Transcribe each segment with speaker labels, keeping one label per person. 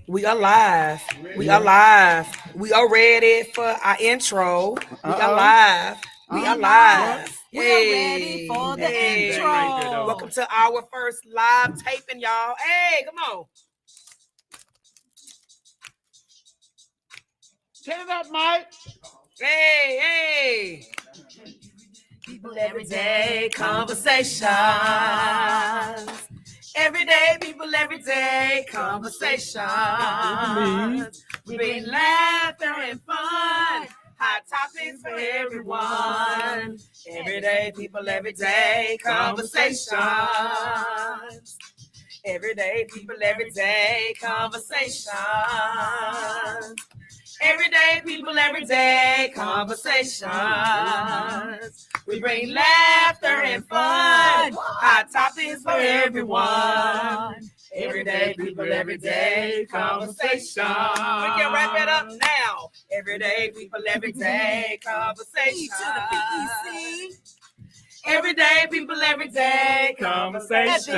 Speaker 1: We are live. We are live. We are ready for our intro. We are live. We are live.
Speaker 2: We are ready for the intro.
Speaker 1: Welcome to our first live taping, y'all. Hey, come on.
Speaker 3: Turn it up, Mike.
Speaker 1: Hey. People every day, conversations. Every day, people every day, conversations. We bring laughter and fun. Hot topics for everyone. Every day, people every day, conversations. Every day, people every day, conversations. Every day, people every day, conversations. We bring laughter and fun. Hot topics for everyone. Every day, people every day, conversations. We can wrap it up now. Every day, people every day, conversations. Every day, people every day, conversations.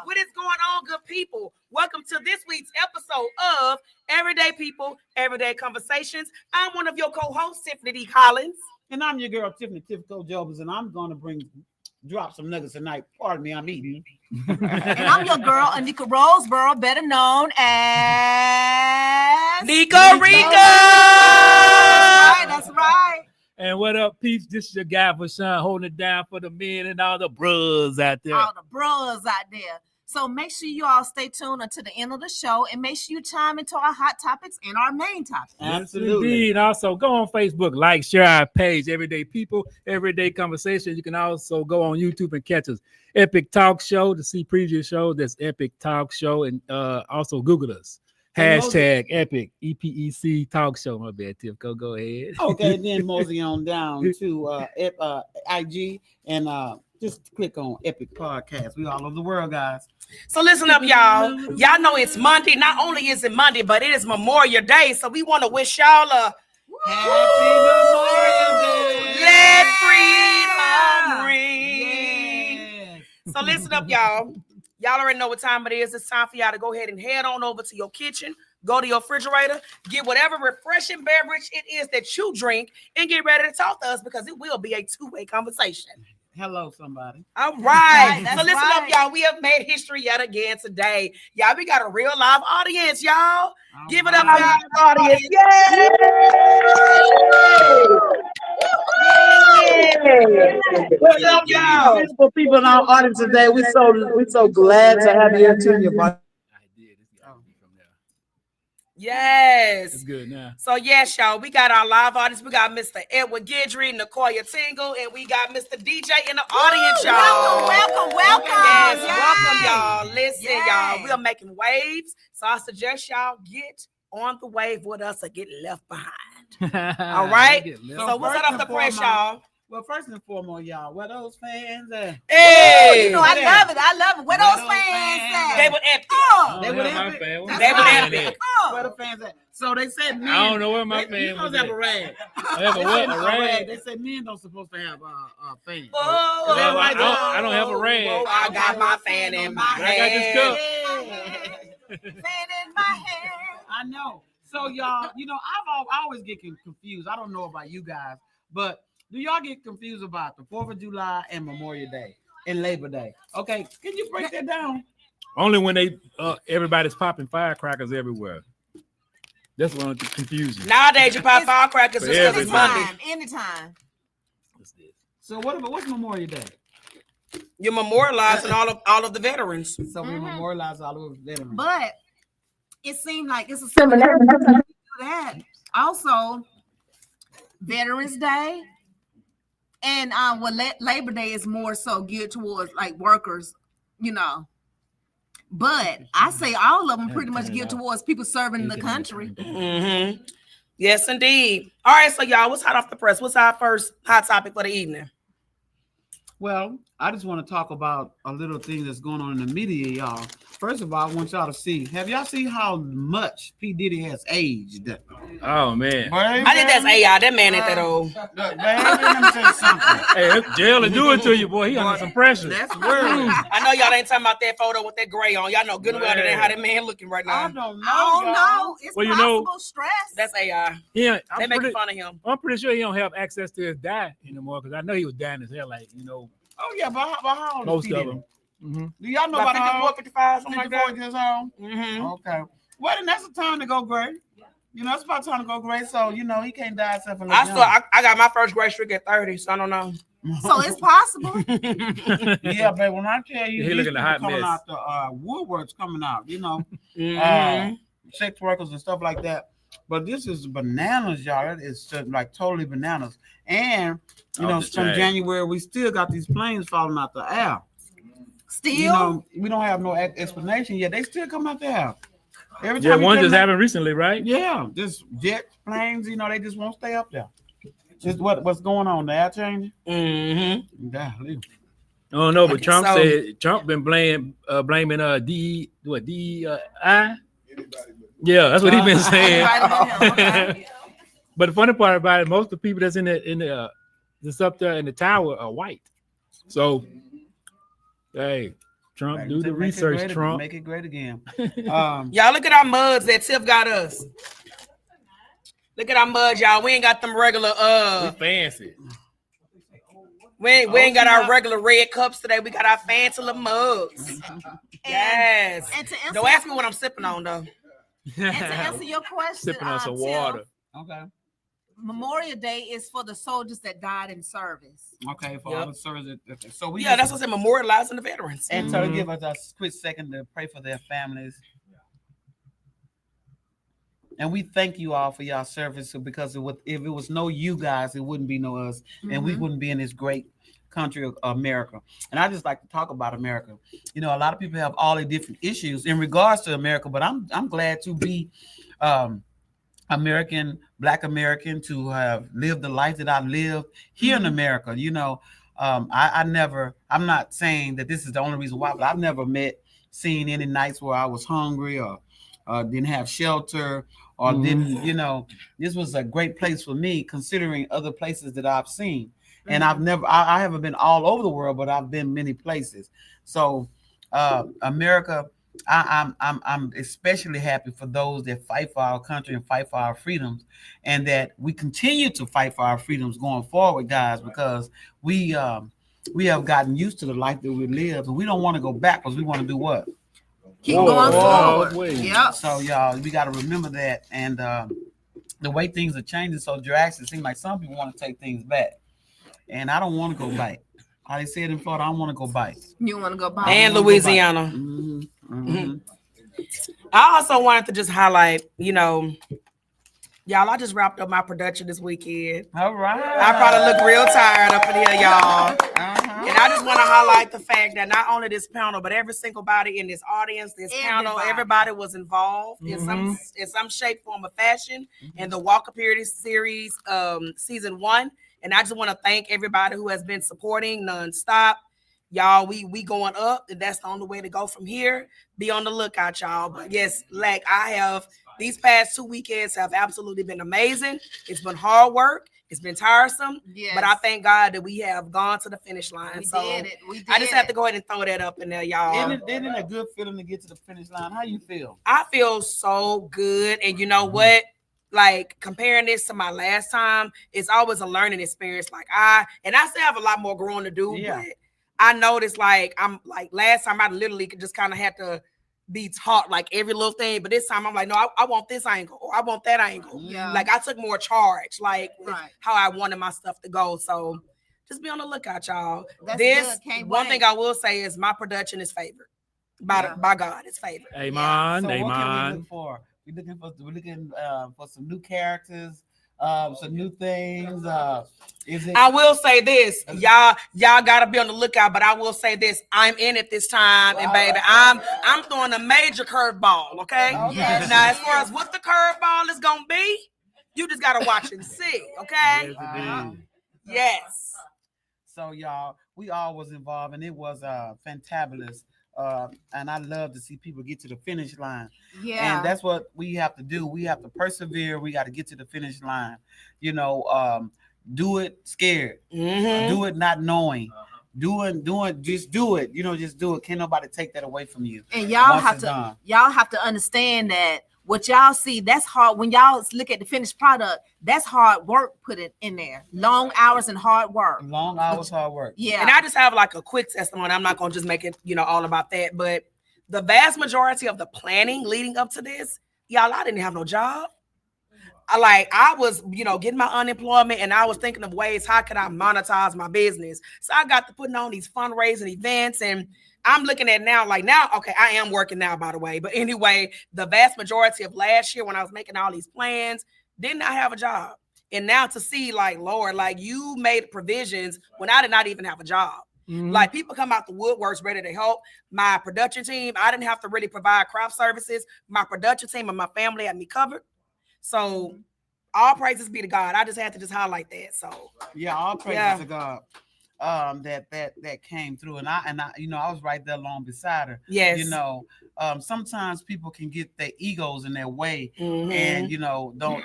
Speaker 1: What is going on, good people? Welcome to this week's episode of Everyday People, Everyday Conversations. I'm one of your co-hosts, Tiffany D. Collins.
Speaker 3: And I'm your girl, Tiffany Jobers, and I'm going to drop some nuggets tonight. Pardon me, I'm eating.
Speaker 2: And I'm your girl, Anika Roseboro, better known as...
Speaker 1: Nika Rika!
Speaker 2: That's right.
Speaker 4: And what up, peeps? This is your guy for Sean, holding it down for the men and all the bros out there.
Speaker 2: All the bros out there. So make sure you all stay tuned until the end of the show and make sure you chime into our hot topics and our main topics.
Speaker 4: Absolutely. Indeed. Also, go on Facebook, like, share our page, Everyday People, Everyday Conversation. You can also go on YouTube and catch us. Epic Talk Show to see previous shows. That's Epic Talk Show. And also Google us. Hashtag Epic EPEC Talk Show. My bad, Tiff. Go ahead.
Speaker 3: Okay, then mosey on down to IG and just click on Epic Podcast. We all over the world, guys.
Speaker 1: So listen up, y'all. Y'all know it's Monday. Not only is it Monday, but it is Memorial Day. So we want to wish y'all a
Speaker 3: Happy Memorial Day.
Speaker 1: Let freedom ring.
Speaker 3: Yes.
Speaker 1: So listen up, y'all. Y'all already know what time it is. It's time for y'all to go ahead and head on over to your kitchen, go to your refrigerator, get whatever refreshing beverage it is that you drink, and get ready to talk to us because it will be a two-way conversation.
Speaker 3: Hello, somebody.
Speaker 1: All right.
Speaker 2: That's
Speaker 1: So listen
Speaker 2: right.
Speaker 1: up, y'all. We have made history yet again today. Y'all, we got a real live audience, y'all. Give it up for our audience. Yay! What's up, y'all?
Speaker 3: Beautiful people in our audience today. We're so glad to have you here in your body.
Speaker 4: I did. It's got to be from there.
Speaker 1: Yes.
Speaker 4: It's good now.
Speaker 1: So yes, y'all, we got our live audience. We got Mr. Edward Guidry, Nicoya Tingle, and we got Mr. DJ in the audience, y'all.
Speaker 2: Welcome.
Speaker 1: Yes,
Speaker 2: Yay.
Speaker 1: welcome, y'all. Listen,
Speaker 2: Yay.
Speaker 1: y'all, we are making waves. So I suggest y'all get on the wave with us or get left behind. All right. So what's
Speaker 3: first
Speaker 1: off
Speaker 3: and
Speaker 1: the press,
Speaker 3: foremost-
Speaker 1: y'all?
Speaker 3: Well, first and foremost, y'all, where those fans at?
Speaker 1: Hey,
Speaker 2: You know, I love it. Where those fans
Speaker 1: they
Speaker 2: at?
Speaker 1: were epic.
Speaker 3: They were
Speaker 4: my
Speaker 3: epic.
Speaker 4: fan.
Speaker 2: That's
Speaker 1: They were
Speaker 2: right.
Speaker 1: epic.
Speaker 3: Where the fans at? So they said men.
Speaker 4: I don't know where my
Speaker 3: You
Speaker 4: fan
Speaker 3: supposed
Speaker 4: was
Speaker 3: to have
Speaker 4: at.
Speaker 3: a rag.
Speaker 4: I have a
Speaker 3: They
Speaker 4: what?
Speaker 3: said
Speaker 4: A rag?
Speaker 3: They said men don't supposed to have fans.
Speaker 1: Oh,
Speaker 3: Is that right?
Speaker 4: I don't have a rag.
Speaker 1: Oh, I got my fan in my
Speaker 4: But I got this
Speaker 1: hand.
Speaker 2: Fan in my hand.
Speaker 3: I know. So y'all, you know, I always get confused. I don't know about you guys, but do y'all get confused about the 4th of July and Memorial Day and Labor Day? Okay, can you break that down?
Speaker 4: Only when they everybody's popping firecrackers everywhere. That's what confusion.
Speaker 1: Nowadays, you pop firecrackers just because it's
Speaker 4: Everything.
Speaker 1: Monday.
Speaker 2: Anytime.
Speaker 3: So what's Memorial Day?
Speaker 1: You're memorializing all of the veterans.
Speaker 3: So we memorialize all of the veterans.
Speaker 2: But it seemed like it's a similarity to that. Also, Veterans Day and Labor Day is more so geared towards like workers, you know. But I say all of them pretty much geared towards people serving the country.
Speaker 1: Mm-hmm. Yes, indeed. All right, so y'all, what's hot off the press? What's our first hot topic for the evening?
Speaker 3: Well, I just want to talk about a little thing that's going on in the media, y'all. First of all, I want y'all to see. Have y'all seen how much P. Diddy has aged?
Speaker 4: Oh man.
Speaker 3: Baby,
Speaker 1: I think that's AI. That man ain't that old.
Speaker 3: baby, let me tell you something.
Speaker 4: Hey, if jail will do it to you, boy. He under some pressure.
Speaker 3: That's weird.
Speaker 1: I know y'all ain't talking about that photo with that gray on. Y'all know good and well that ain't how that man looking right
Speaker 3: I
Speaker 1: now.
Speaker 3: don't know.
Speaker 2: I don't
Speaker 3: y'all.
Speaker 2: know. It's
Speaker 4: Well, you
Speaker 2: possible
Speaker 4: know-
Speaker 2: stress.
Speaker 1: That's AI.
Speaker 4: Yeah,
Speaker 1: They making fun of him.
Speaker 4: I'm pretty sure he don't have access to his diet anymore because I know he was dying his hair, like
Speaker 3: Oh yeah, but how old
Speaker 4: most
Speaker 3: is P.
Speaker 4: of
Speaker 3: Diddy?
Speaker 4: them. Mm-hmm.
Speaker 3: Do y'all know
Speaker 1: About
Speaker 3: about
Speaker 1: 54, 55, something like
Speaker 3: 54
Speaker 1: that.
Speaker 3: years old?
Speaker 1: Mm-hmm.
Speaker 3: Okay. Well, then that's the time to go gray. You know, it's about time to go gray. So, you know, he can't die himself and
Speaker 1: I got my first gray streak at 30, so I don't know.
Speaker 2: So it's possible.
Speaker 3: Yeah, but when I tell you,
Speaker 4: He
Speaker 3: these
Speaker 4: looking a
Speaker 3: people
Speaker 4: hot
Speaker 3: coming
Speaker 4: mess.
Speaker 3: out, the Woodward's coming out, you know,
Speaker 1: Mhm.
Speaker 3: sex workers and stuff like that. But this is bananas, y'all. It's just like totally bananas. And, you know,
Speaker 4: Off the
Speaker 3: from
Speaker 4: chain.
Speaker 3: January, we still got these planes falling out the air.
Speaker 2: Still,
Speaker 3: You know, we don't have no explanation yet. They still come out the air. Every
Speaker 4: Yeah,
Speaker 3: time you
Speaker 4: one
Speaker 3: come
Speaker 4: just
Speaker 3: back-
Speaker 4: happened recently, right?
Speaker 3: Yeah, just jet planes, you know, they just won't stay up there. Just what's going on? The air changing?
Speaker 1: Mm-hmm.
Speaker 3: Golly.
Speaker 4: I don't know, but Trump
Speaker 1: So-
Speaker 4: said Trump been blaming DEI. Yeah, that's what he been saying.
Speaker 2: Anybody but him, okay.
Speaker 4: But the funny part about it, most of the people that's in the that's up there in the tower are white. So, hey, Trump, do the
Speaker 3: Make it
Speaker 4: research,
Speaker 3: great-
Speaker 4: Trump.
Speaker 3: Make it great again.
Speaker 1: Y'all look at our mugs that Tiff got us. Look at our mugs, y'all. We ain't got them regular
Speaker 4: We fancy.
Speaker 1: we ain't got our regular red cups today. We got our fancy little mugs. Yes.
Speaker 2: And to answer,
Speaker 1: Don't ask me what I'm sipping on though.
Speaker 2: and to answer your question,
Speaker 4: Sipping on some
Speaker 2: Tiff,
Speaker 4: water.
Speaker 3: Okay.
Speaker 2: Memorial Day is for the soldiers that died in service.
Speaker 3: Okay, for
Speaker 1: Yep.
Speaker 3: all the services. So we
Speaker 1: Yeah, that's what I said, memorializing the veterans.
Speaker 3: and so
Speaker 4: Mhm.
Speaker 3: give us a quick second to pray for their families. And we thank you all for y'all service because if it was no you guys, it wouldn't be no us, and we
Speaker 2: Mhm.
Speaker 3: wouldn't be in this great country of America. And I just like to talk about America. You know, a lot of people have all the different issues in regards to America, but I'm glad to be American, Black American, to have lived the life that I've lived here in America. You know, I'm not saying that this is the only reason why, but I've never seen any nights where I was hungry or didn't have shelter or didn't, you know, this was a great place for me considering other places that I've seen. And I haven't been all over the world, but I've been many places. So America, I'm especially happy for those that fight for our country and fight for our freedoms, and that we continue to fight for our freedoms going forward, guys, because we have gotten used to the life that we live, and we don't want to go backwards. We want to do what?
Speaker 2: Keep
Speaker 4: Whoa,
Speaker 2: going
Speaker 4: whoa,
Speaker 2: forward.
Speaker 4: wait.
Speaker 2: Yep.
Speaker 3: So y'all, we got to remember that, and the way things are changing so drastically, it seems like some people want to take things back, and I don't want to go back. How they said in Florida, I don't want to go back.
Speaker 2: You want to go by?
Speaker 1: And Louisiana. I also wanted to just highlight, you know, y'all, I just wrapped up my production this weekend.
Speaker 3: All right.
Speaker 1: I probably look real tired up in here, y'all.
Speaker 3: Uh-huh.
Speaker 1: And I just want to highlight the fact that not only this panel, but every single body in this audience, this panel, everybody was involved in some shape, form, or fashion in the Walker Period series, season 1. And I just want to thank everybody who has been supporting nonstop. Y'all, we going up, and that's the only way to go from here. Be on the lookout, y'all. But yes, like these past 2 weekends have absolutely been amazing. It's been hard work. It's been tiresome.
Speaker 2: Yes.
Speaker 1: But I thank God that we have gone to the finish line.
Speaker 2: We
Speaker 1: So
Speaker 2: did it. We did
Speaker 1: I just have to
Speaker 2: it.
Speaker 1: go ahead and throw that up in there, y'all.
Speaker 3: Isn't it a good feeling to get to the finish line? How you feel?
Speaker 1: I feel so good. And you know what? Like comparing this to my last time, it's always a learning experience. Like I still have a lot more growing to do,
Speaker 3: Yeah.
Speaker 1: but I noticed like I'm like last time I literally could just kind of had to be taught like every little thing. But this time I'm like, no, I want this angle or I want that angle.
Speaker 2: Yeah.
Speaker 1: Like I took more charge, like with
Speaker 2: Right.
Speaker 1: how I wanted my stuff to go. So just be on the lookout, y'all.
Speaker 2: That's
Speaker 1: This
Speaker 2: good. Can't
Speaker 1: one
Speaker 2: wait.
Speaker 1: thing I will say is my production is favored by God. It's favored.
Speaker 4: Amen.
Speaker 3: So what can we
Speaker 4: Amen.
Speaker 3: look for? We're looking for some new characters, some new things. Is it?
Speaker 1: I will say this, y'all gotta be on the lookout. But I will say this: I'm in it this time, and baby, I'm throwing a major curveball. Okay.
Speaker 2: Yes,
Speaker 1: Now,
Speaker 2: she
Speaker 1: as far
Speaker 2: is.
Speaker 1: as what the curveball is gonna be, you just gotta watch and see. Okay.
Speaker 4: Yes, indeed.
Speaker 1: Yes.
Speaker 3: So y'all, we all was involved, and it was fantabulous. And I love to see people get to the finish line.
Speaker 2: Yeah.
Speaker 3: And that's what we have to do. We have to persevere. We got to get to the finish line. You know, do it scared. Do it not knowing. Just do it. You know, just do it. Can't nobody take that away from you.
Speaker 2: And y'all
Speaker 3: once
Speaker 2: have
Speaker 3: it's
Speaker 2: to
Speaker 3: done.
Speaker 2: y'all have to understand that what y'all see, that's hard. When y'all look at the finished product, that's hard work put it in there. Long hours and hard work.
Speaker 3: Long hours, hard work.
Speaker 2: Yeah.
Speaker 1: And I just have like a quick testimony. I'm not gonna just make it, all about that. But the vast majority of the planning leading up to this, y'all, I didn't have no job. I was, getting my unemployment, and I was thinking of ways how could I monetize my business. So I got to putting on these fundraising events, and I'm looking at now, okay, I am working now, by the way. But anyway, the vast majority of last year when I was making all these plans, did not have a job. And now to see, Lord, you made provisions when I did not even have a job.
Speaker 4: Mhm.
Speaker 1: People come out the woodworks ready to help. My production team, I didn't have to really provide craft services. My production team and my family had me covered. So all praises be to God. I just had to just highlight that. So
Speaker 3: yeah, all praises to God. That came through, and I I was right there along beside her.
Speaker 1: Yes.
Speaker 3: Sometimes people can get their egos in their way,
Speaker 1: Mhm.
Speaker 3: and don't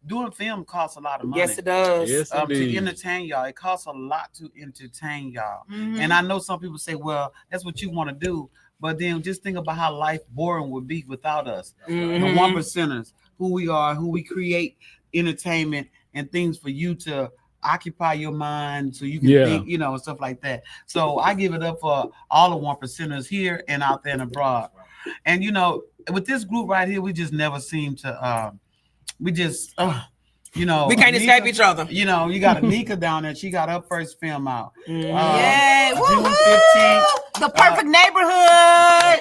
Speaker 3: doing film costs a lot of money.
Speaker 1: Yes, it does.
Speaker 4: Yes,
Speaker 3: To
Speaker 4: indeed.
Speaker 3: entertain y'all, it costs a lot to entertain y'all.
Speaker 2: Mhm.
Speaker 3: And I know some people say, well, that's what you want to do, but then just think about how life boring would be without us. The
Speaker 1: Mhm.
Speaker 3: 1%ers, who we are, who we create entertainment and things for you to occupy your mind so you can think, and stuff like that. So I give it up for all the 1%ers here and out there and abroad. And with this group right here, we just never seem to we just
Speaker 1: we can't escape each other.
Speaker 3: You got Anika down there. She got her first film out.
Speaker 2: Yeah.
Speaker 3: June
Speaker 2: Woo-hoo!
Speaker 3: 15th.
Speaker 2: The perfect neighborhood.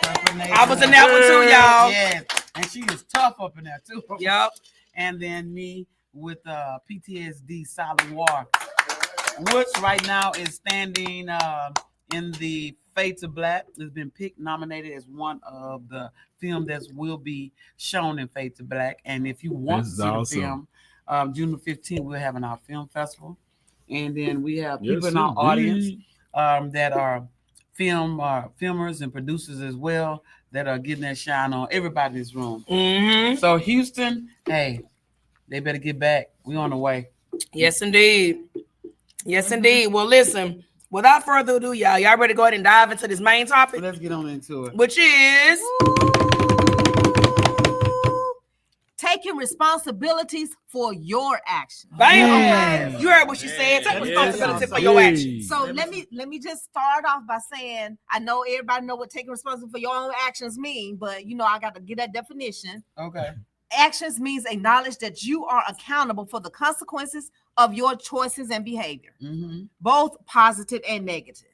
Speaker 1: I was in that one too, y'all.
Speaker 3: Yeah, and she is tough up in there too.
Speaker 1: Yep.
Speaker 3: And then me with PTSD Silent War, which right now is standing in the Fade to Black. It's been nominated as one of the film that will be shown in Fade to Black. And if you want to see the film, June the 15th, we're having our film festival. And then we have people in our audience that are filmers and producers as well that are getting their shine on everybody in this room.
Speaker 1: Mm-hmm.
Speaker 3: So Houston, hey, they better get back. We on the way.
Speaker 1: Yes, indeed. Yes, indeed. Well, listen, without further ado, y'all ready to go ahead and dive into this main topic?
Speaker 3: So let's get on into it.
Speaker 1: Which is
Speaker 2: taking responsibilities for your actions.
Speaker 1: Bam! You heard what she said. Take responsibility for your actions.
Speaker 2: So let me just start off by saying, I know everybody know what taking responsibility for your own actions mean, but I got to get that definition.
Speaker 3: Okay.
Speaker 2: Actions means acknowledge that you are accountable for the consequences of your choices and behavior, both positive and negative.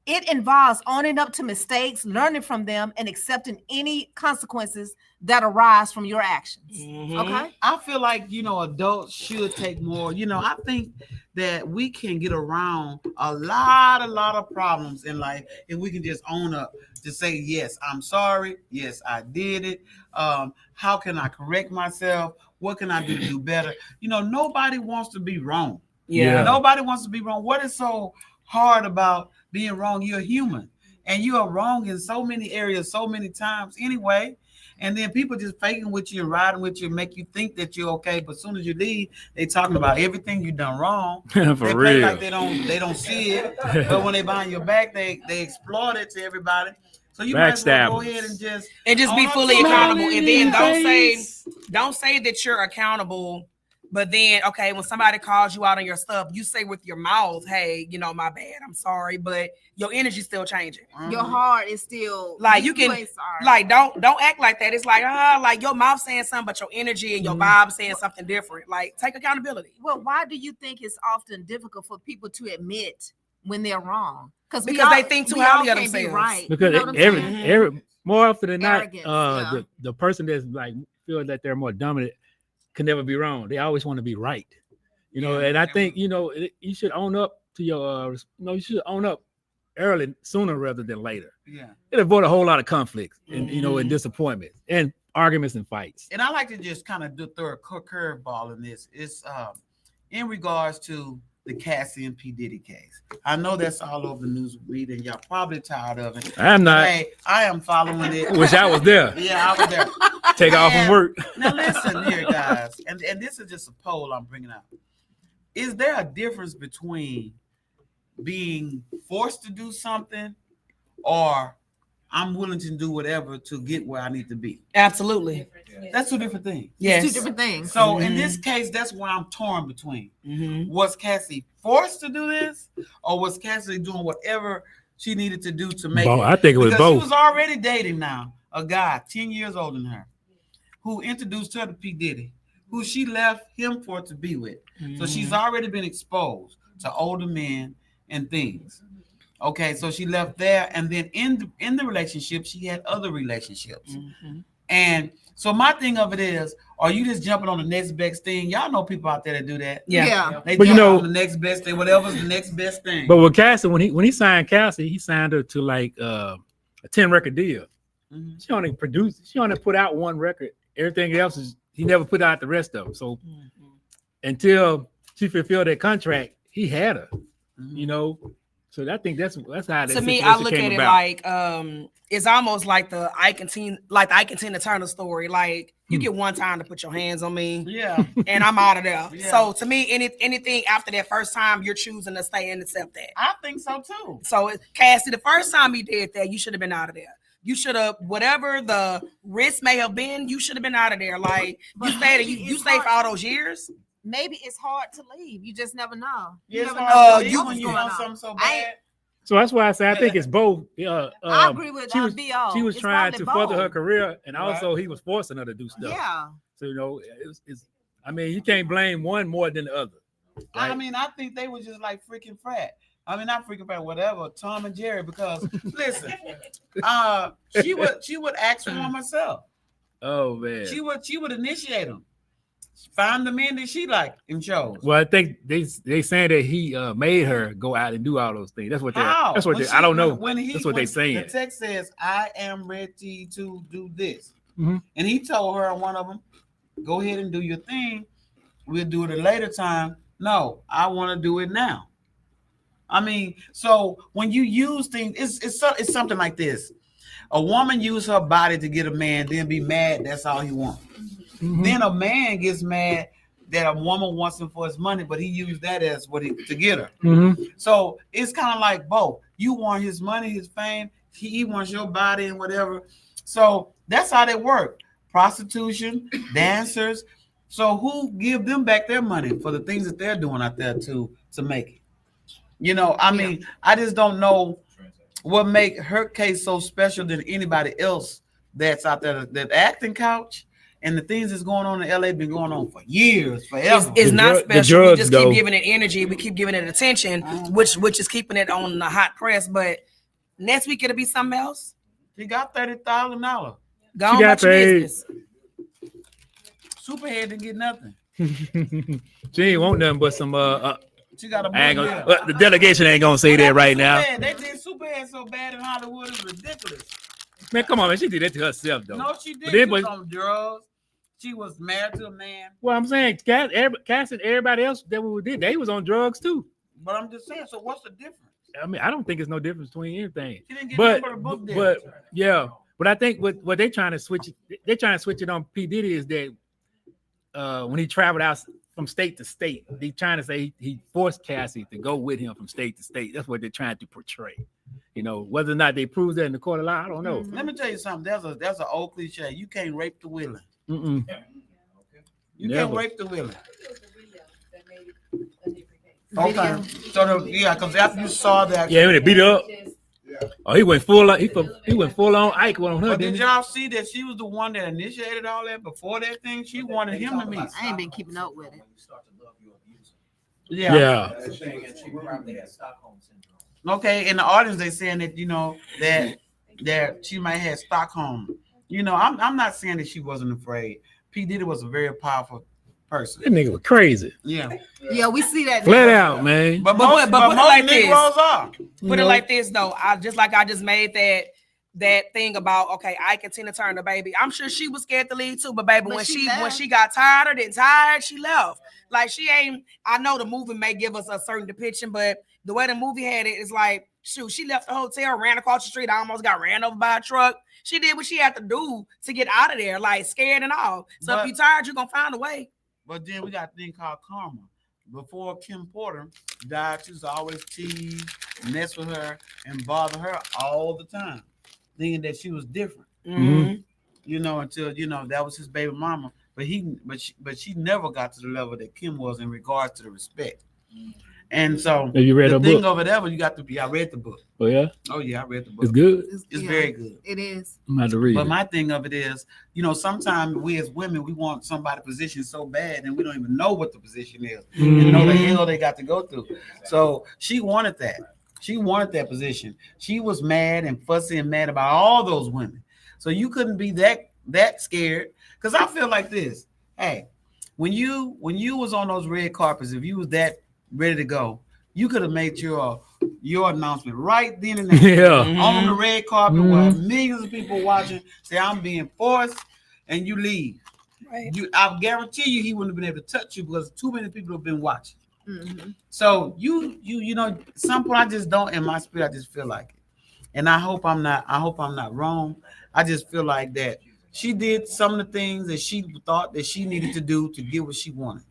Speaker 2: It involves owning up to mistakes, learning from them, and accepting any consequences that arise from your actions. Okay?
Speaker 3: I feel like, adults should take more. I think that we can get around a lot of problems in life if we can just own up to say, yes, I'm sorry. Yes, I did it. How can I correct myself? What can I do to do better? Nobody wants to be wrong.
Speaker 1: Yeah.
Speaker 3: Nobody wants to be wrong. What is so hard about being wrong? You're human, and you are wrong in so many areas, so many times anyway. And then people just faking with you and riding with you, make you think that you're okay, but as soon as you leave, they talking about everything you done wrong.
Speaker 4: For
Speaker 3: they
Speaker 4: real.
Speaker 3: play like they don't see it, but when they behind your back, they exploit it to everybody. So you might as well go ahead and just
Speaker 1: be fully accountable, and then don't say that you're accountable. But then, okay, when somebody calls you out on your stuff, you say with your mouth, hey, my bad, I'm sorry, but your energy's still changing.
Speaker 2: Your heart is still
Speaker 1: you can don't act like that. It's like your mouth saying something, but your energy and your vibe saying something different. Take accountability.
Speaker 2: Well, why do you think it's often difficult for people to admit when they're wrong?
Speaker 1: Because they think too highly of themselves.
Speaker 2: Right.
Speaker 4: Because every more often than not, the person that's feel that they're more dominant can never be wrong. They always want to be right. And I think you should own up to your you should own up early, sooner rather than later.
Speaker 3: Yeah.
Speaker 4: It avoid a whole lot of conflicts and and disappointments and arguments and fights.
Speaker 3: And I like to just kind of throw a curveball in this. It's in regards to the Cassie and P. Diddy case. I know that's all over the news media, and y'all probably tired of it.
Speaker 4: I'm not.
Speaker 3: Hey, I am following it.
Speaker 4: Wish I was there.
Speaker 3: Yeah, I was there.
Speaker 4: Take off from work.
Speaker 3: Now listen here, guys, and this is just a poll I'm bringing up. Is there a difference between being forced to do something or I'm willing to do whatever to get where I need to be?
Speaker 1: Absolutely.
Speaker 3: That's two different things.
Speaker 1: Yes.
Speaker 2: Two different things.
Speaker 3: So in this case, that's where I'm torn between. Was Cassie forced to do this, or was Cassie doing whatever she needed to do to make it?
Speaker 4: I think it was
Speaker 3: Because
Speaker 4: both.
Speaker 3: she was already dating now a guy 10 years older than her who introduced her to P. Diddy, who she left him for to be with. So she's already been exposed to older men and things. Okay, so she left there, and then in the relationship, she had other relationships. And so my thing of it is, are you just jumping on the next best thing? Y'all know people out there that do that.
Speaker 2: Yeah.
Speaker 3: They
Speaker 4: But
Speaker 3: jump
Speaker 4: you know-
Speaker 3: on the next best thing, whatever's the next best thing.
Speaker 4: But with Cassie, when he signed Cassie, he signed her to like a 10 record deal. She only put out one record. Everything else is he never put out the rest of them. So until she fulfilled that contract, he had her. You know. So I think that's how that
Speaker 1: To me,
Speaker 4: situation
Speaker 1: I look
Speaker 4: came
Speaker 1: at it
Speaker 4: about.
Speaker 1: like it's almost like the Ike and Tina Turner story. Like you get one time to put your hands on me,
Speaker 3: Yeah.
Speaker 1: and I'm out of there.
Speaker 3: Yeah.
Speaker 1: So to me, anything after that first time, you're choosing to stay and accept that.
Speaker 3: I think so too.
Speaker 1: So Cassie, the first time he did that, you should have been out of there. You should have, whatever the risk may have been, you should have been out of there. Like you stayed, you stayed for all those years.
Speaker 2: Maybe it's hard to leave. You just never know.
Speaker 3: Yes,
Speaker 2: never
Speaker 1: you-
Speaker 3: when you
Speaker 2: going
Speaker 3: know
Speaker 2: on.
Speaker 3: something so
Speaker 2: I
Speaker 3: bad.
Speaker 4: So that's why I say I think it's both.
Speaker 2: I agree with
Speaker 4: she was,
Speaker 2: VO.
Speaker 4: she was
Speaker 2: It's
Speaker 4: trying
Speaker 2: probably
Speaker 4: to further her
Speaker 2: both.
Speaker 4: career, and
Speaker 3: Right.
Speaker 4: also he was forcing her to do stuff.
Speaker 2: Yeah.
Speaker 4: So you know, it's I mean, you can't blame one more than the other.
Speaker 3: I
Speaker 4: Right?
Speaker 3: mean, I think they were just like freaking frat. I mean, not freaking frat, whatever. Tom and Jerry, because listen, she would ask for them herself.
Speaker 4: Oh man.
Speaker 3: She would initiate them. Find the men that she liked and chose.
Speaker 4: Well, I think they saying that he made her go out and do all those things. That's what they.
Speaker 3: How?
Speaker 4: That's what
Speaker 3: When
Speaker 4: they. I don't know.
Speaker 3: When
Speaker 4: That's what they saying.
Speaker 3: The text says, "I am ready to do this,"
Speaker 4: Mhm.
Speaker 3: and he told her on one of them, "Go ahead and do your thing. We'll do it at a later time." No, I want to do it now. I mean, so when you use things, it's something like this: a woman use her body to get a man, then be mad. That's all he wants.
Speaker 4: Mhm.
Speaker 3: Then a man gets mad that a woman wants him for his money, but he used that as to get her.
Speaker 4: Mhm.
Speaker 3: So it's kind of like both. You want his money, his fame. He wants your body and whatever. So that's how they work. Prostitution, dancers. So who give them back their money for the things that they're doing out there to make it? You know, I mean, I just don't know what make her case so special than anybody else that's out there. That acting couch and the things that's going on in LA been going on for years, forever.
Speaker 1: It's
Speaker 4: The
Speaker 1: not
Speaker 4: drug- the
Speaker 1: special. We
Speaker 4: drugs,
Speaker 1: just
Speaker 4: though.
Speaker 1: keep giving it energy. We keep giving it attention, which is keeping it on the hot press. But next week it'll be something else.
Speaker 3: He got $30,000.
Speaker 1: Go on
Speaker 4: got
Speaker 1: about your
Speaker 4: paid.
Speaker 1: business.
Speaker 3: Superhead didn't get nothing.
Speaker 4: She ain't want nothing but some.
Speaker 3: She got a
Speaker 4: I ain't
Speaker 3: money
Speaker 4: gonna,
Speaker 3: deal.
Speaker 4: the delegation ain't gonna say that right now.
Speaker 3: Superhead. They did Superhead so bad in Hollywood, it's ridiculous.
Speaker 4: Man, come on, man. She did that to herself, though.
Speaker 3: No, she did.
Speaker 4: But then,
Speaker 3: She was
Speaker 4: but-
Speaker 3: on drugs. She was married to a man.
Speaker 4: Well, I'm saying, Cass and everybody else that we did, they was on drugs too.
Speaker 3: But I'm just saying, so what's the difference?
Speaker 4: I mean, I don't think it's no difference between anything.
Speaker 3: She didn't get
Speaker 4: But,
Speaker 3: nothing but a book deal.
Speaker 4: but yeah, but I think what they're trying to switch it on P. Diddy is that when he traveled out from state to state, they trying to say he forced Cassie to go with him from state to state. That's what they're trying to portray. You know, whether or not they prove that in the court of law, I don't know.
Speaker 3: Let me tell you something. There's an old cliche. You can't rape the willing.
Speaker 4: Mm-mm.
Speaker 3: You
Speaker 4: Never.
Speaker 3: can't rape the willing. Okay. So because after you saw that,
Speaker 4: Yeah, when they beat her up. Oh, he went full on. He went full on Ike on her.
Speaker 3: but
Speaker 4: Didn't
Speaker 3: did
Speaker 4: he?
Speaker 3: y'all see that she was the one that initiated all that before that thing? She wanted him to meet.
Speaker 2: I ain't been keeping up with it.
Speaker 3: Yeah.
Speaker 4: Yeah.
Speaker 3: Okay. In the audience, they saying that that she might have Stockholm. You know, I'm not saying that she wasn't afraid. P. Diddy was a very powerful person.
Speaker 4: That nigga was crazy.
Speaker 3: Yeah.
Speaker 2: Yeah, we see that.
Speaker 4: Flat out, man.
Speaker 3: But
Speaker 1: But
Speaker 3: most
Speaker 1: put it like this.
Speaker 3: Negroes are.
Speaker 1: Put it like this though. I just made that that thing about okay, Ike and Tina Turner, baby. I'm sure she was scared to leave too, but baby,
Speaker 2: But
Speaker 1: when
Speaker 2: she
Speaker 1: she
Speaker 2: left.
Speaker 1: got tired, she left. Like she ain't. I know the movie may give us a certain depiction, but the way the movie had it is like, shoot, she left the hotel, ran across the street, almost got ran over by a truck. She did what she had to do to get out of there, like scared and all. So if you tired, you're gonna find a way.
Speaker 3: But then we got a thing called karma. Before Kim Porter died, she was always tease, mess with her, and bother her all the time, thinking that she was different.
Speaker 1: Mm-hmm.
Speaker 3: You know, until that was his baby mama. But she never got to the level that Kim was in regards to the respect. And so
Speaker 4: Have you read
Speaker 3: the
Speaker 4: her
Speaker 3: thing
Speaker 4: book?
Speaker 3: over there, you got to be. I read the book.
Speaker 4: Oh yeah,
Speaker 3: Oh yeah, I read the book.
Speaker 4: it's good.
Speaker 3: It's very good.
Speaker 2: It is.
Speaker 4: I'm about to read
Speaker 3: But
Speaker 4: it.
Speaker 3: my thing of it is, sometimes we as women, we want somebody's position so bad and we don't even know what the position is and know the hell they got to go through. So she wanted that. She wanted that position. She was mad and fussy and mad about all those women. So you couldn't be that scared. Because I feel like this. Hey, when you was on those red carpets, if you was that ready to go, you could have made your announcement right then and there.
Speaker 4: Yeah.
Speaker 3: On the red carpet where millions of people watching, say I'm being forced, and you leave.
Speaker 1: Right.
Speaker 3: I guarantee you he wouldn't have been able to touch you because too many people have been watching.
Speaker 2: Mm-hmm.
Speaker 3: So you some point I just don't, in my spirit, I just feel like it. And I hope I'm not wrong. I just feel like that she did some of the things that she thought that she needed to do to get what she wanted.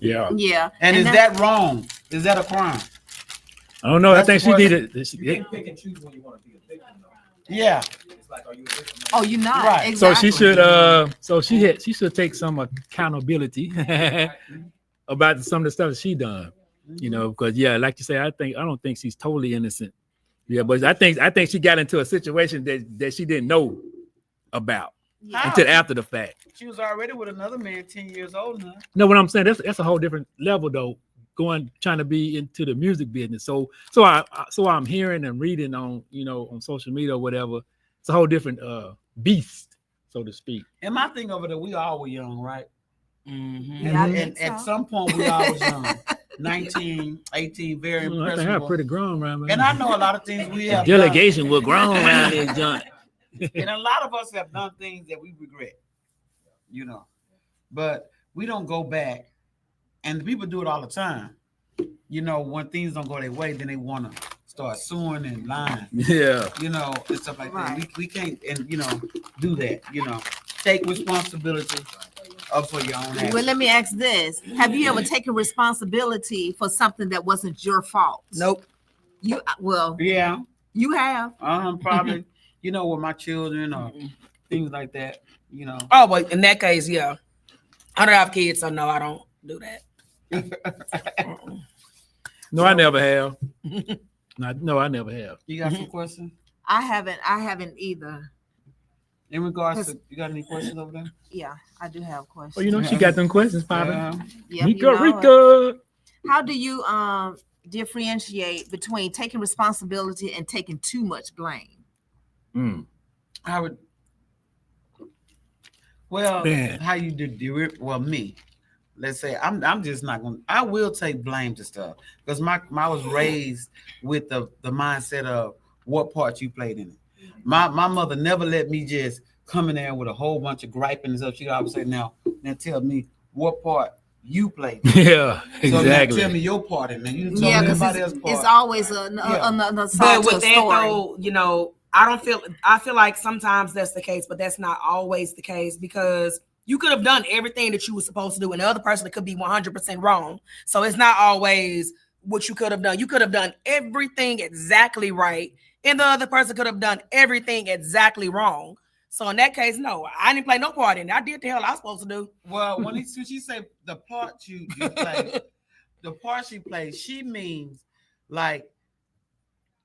Speaker 4: Yeah.
Speaker 2: Yeah.
Speaker 3: And is that wrong? Is that a crime?
Speaker 4: I don't know.
Speaker 3: That's
Speaker 4: I think she
Speaker 3: the
Speaker 4: needed.
Speaker 5: You can't pick and choose when you want to be a victim, though.
Speaker 3: Yeah.
Speaker 5: It's like, are you a victim?
Speaker 2: Oh, you're not.
Speaker 3: Right.
Speaker 2: Exactly.
Speaker 4: So she should take some accountability about some of the stuff she done. Because like you say, I don't think she's totally innocent. Yeah, but I think she got into a situation that she didn't know about
Speaker 2: Yeah.
Speaker 4: until after the fact.
Speaker 3: She was already with another man 10 years older than her.
Speaker 4: No, what I'm saying, that's a whole different level though. Trying to be into the music business. So I'm hearing and reading on on social media or whatever. It's a whole different beast, so to speak.
Speaker 3: And my thing over there, we all were young, right?
Speaker 1: Mm-hmm.
Speaker 2: Yeah, I
Speaker 3: And
Speaker 2: think
Speaker 3: at
Speaker 2: so.
Speaker 3: some point we all was young. 19, 18, very
Speaker 4: I think I'm
Speaker 3: impressive.
Speaker 4: pretty grown around.
Speaker 3: And I know a lot of things we have
Speaker 4: delegation was grown around this joint.
Speaker 3: done. And a lot of us have done things that we regret, but we don't go back. And people do it all the time. When things don't go their way, then they want to start suing and lying.
Speaker 4: Yeah.
Speaker 3: And stuff like
Speaker 2: Right.
Speaker 3: that. We can't, do that. Take responsibility for your own actions.
Speaker 2: Well, let me ask this: have you ever taken responsibility for something that wasn't your fault?
Speaker 1: Nope.
Speaker 2: You
Speaker 3: Yeah,
Speaker 2: you have.
Speaker 3: probably. With my children or things like that.
Speaker 1: Oh, but in that case, yeah. I don't have kids, so no, I don't do that.
Speaker 4: No, I never have. No, I never have.
Speaker 3: You got some questions
Speaker 2: I haven't either.
Speaker 3: in regards to? You got any questions over there?
Speaker 2: Yeah, I do have questions.
Speaker 4: Oh, she got them questions, Papa.
Speaker 2: Yeah,
Speaker 4: Rika,
Speaker 2: you know it.
Speaker 4: Rika.
Speaker 2: How do you differentiate between taking responsibility and taking too much blame?
Speaker 3: I would. Well,
Speaker 4: Man.
Speaker 3: how you do it? Well, me. Let's say I'm just not gonna. I will take blame to stuff because I was raised with the mindset of what part you played in it. My mother never let me just come in there with a whole bunch of griping and stuff. She always say, now tell me what part you played in.
Speaker 4: Yeah,
Speaker 3: So now
Speaker 4: exactly.
Speaker 3: tell me your part in there. You tell
Speaker 2: Yeah,
Speaker 3: me
Speaker 2: because
Speaker 3: everybody else's part.
Speaker 2: it's always
Speaker 3: Yeah.
Speaker 2: another side
Speaker 1: But
Speaker 2: to
Speaker 1: with
Speaker 2: a
Speaker 1: that
Speaker 2: story.
Speaker 1: though, I feel like sometimes that's the case, but that's not always the case because you could have done everything that you were supposed to do, and the other person could be 100% wrong. So it's not always what you could have done. You could have done everything exactly right, and the other person could have done everything exactly wrong. So in that case, no, I didn't play no part in it. I did the hell I was supposed to do.
Speaker 3: Well, when she say the part you play, the part she plays, she means like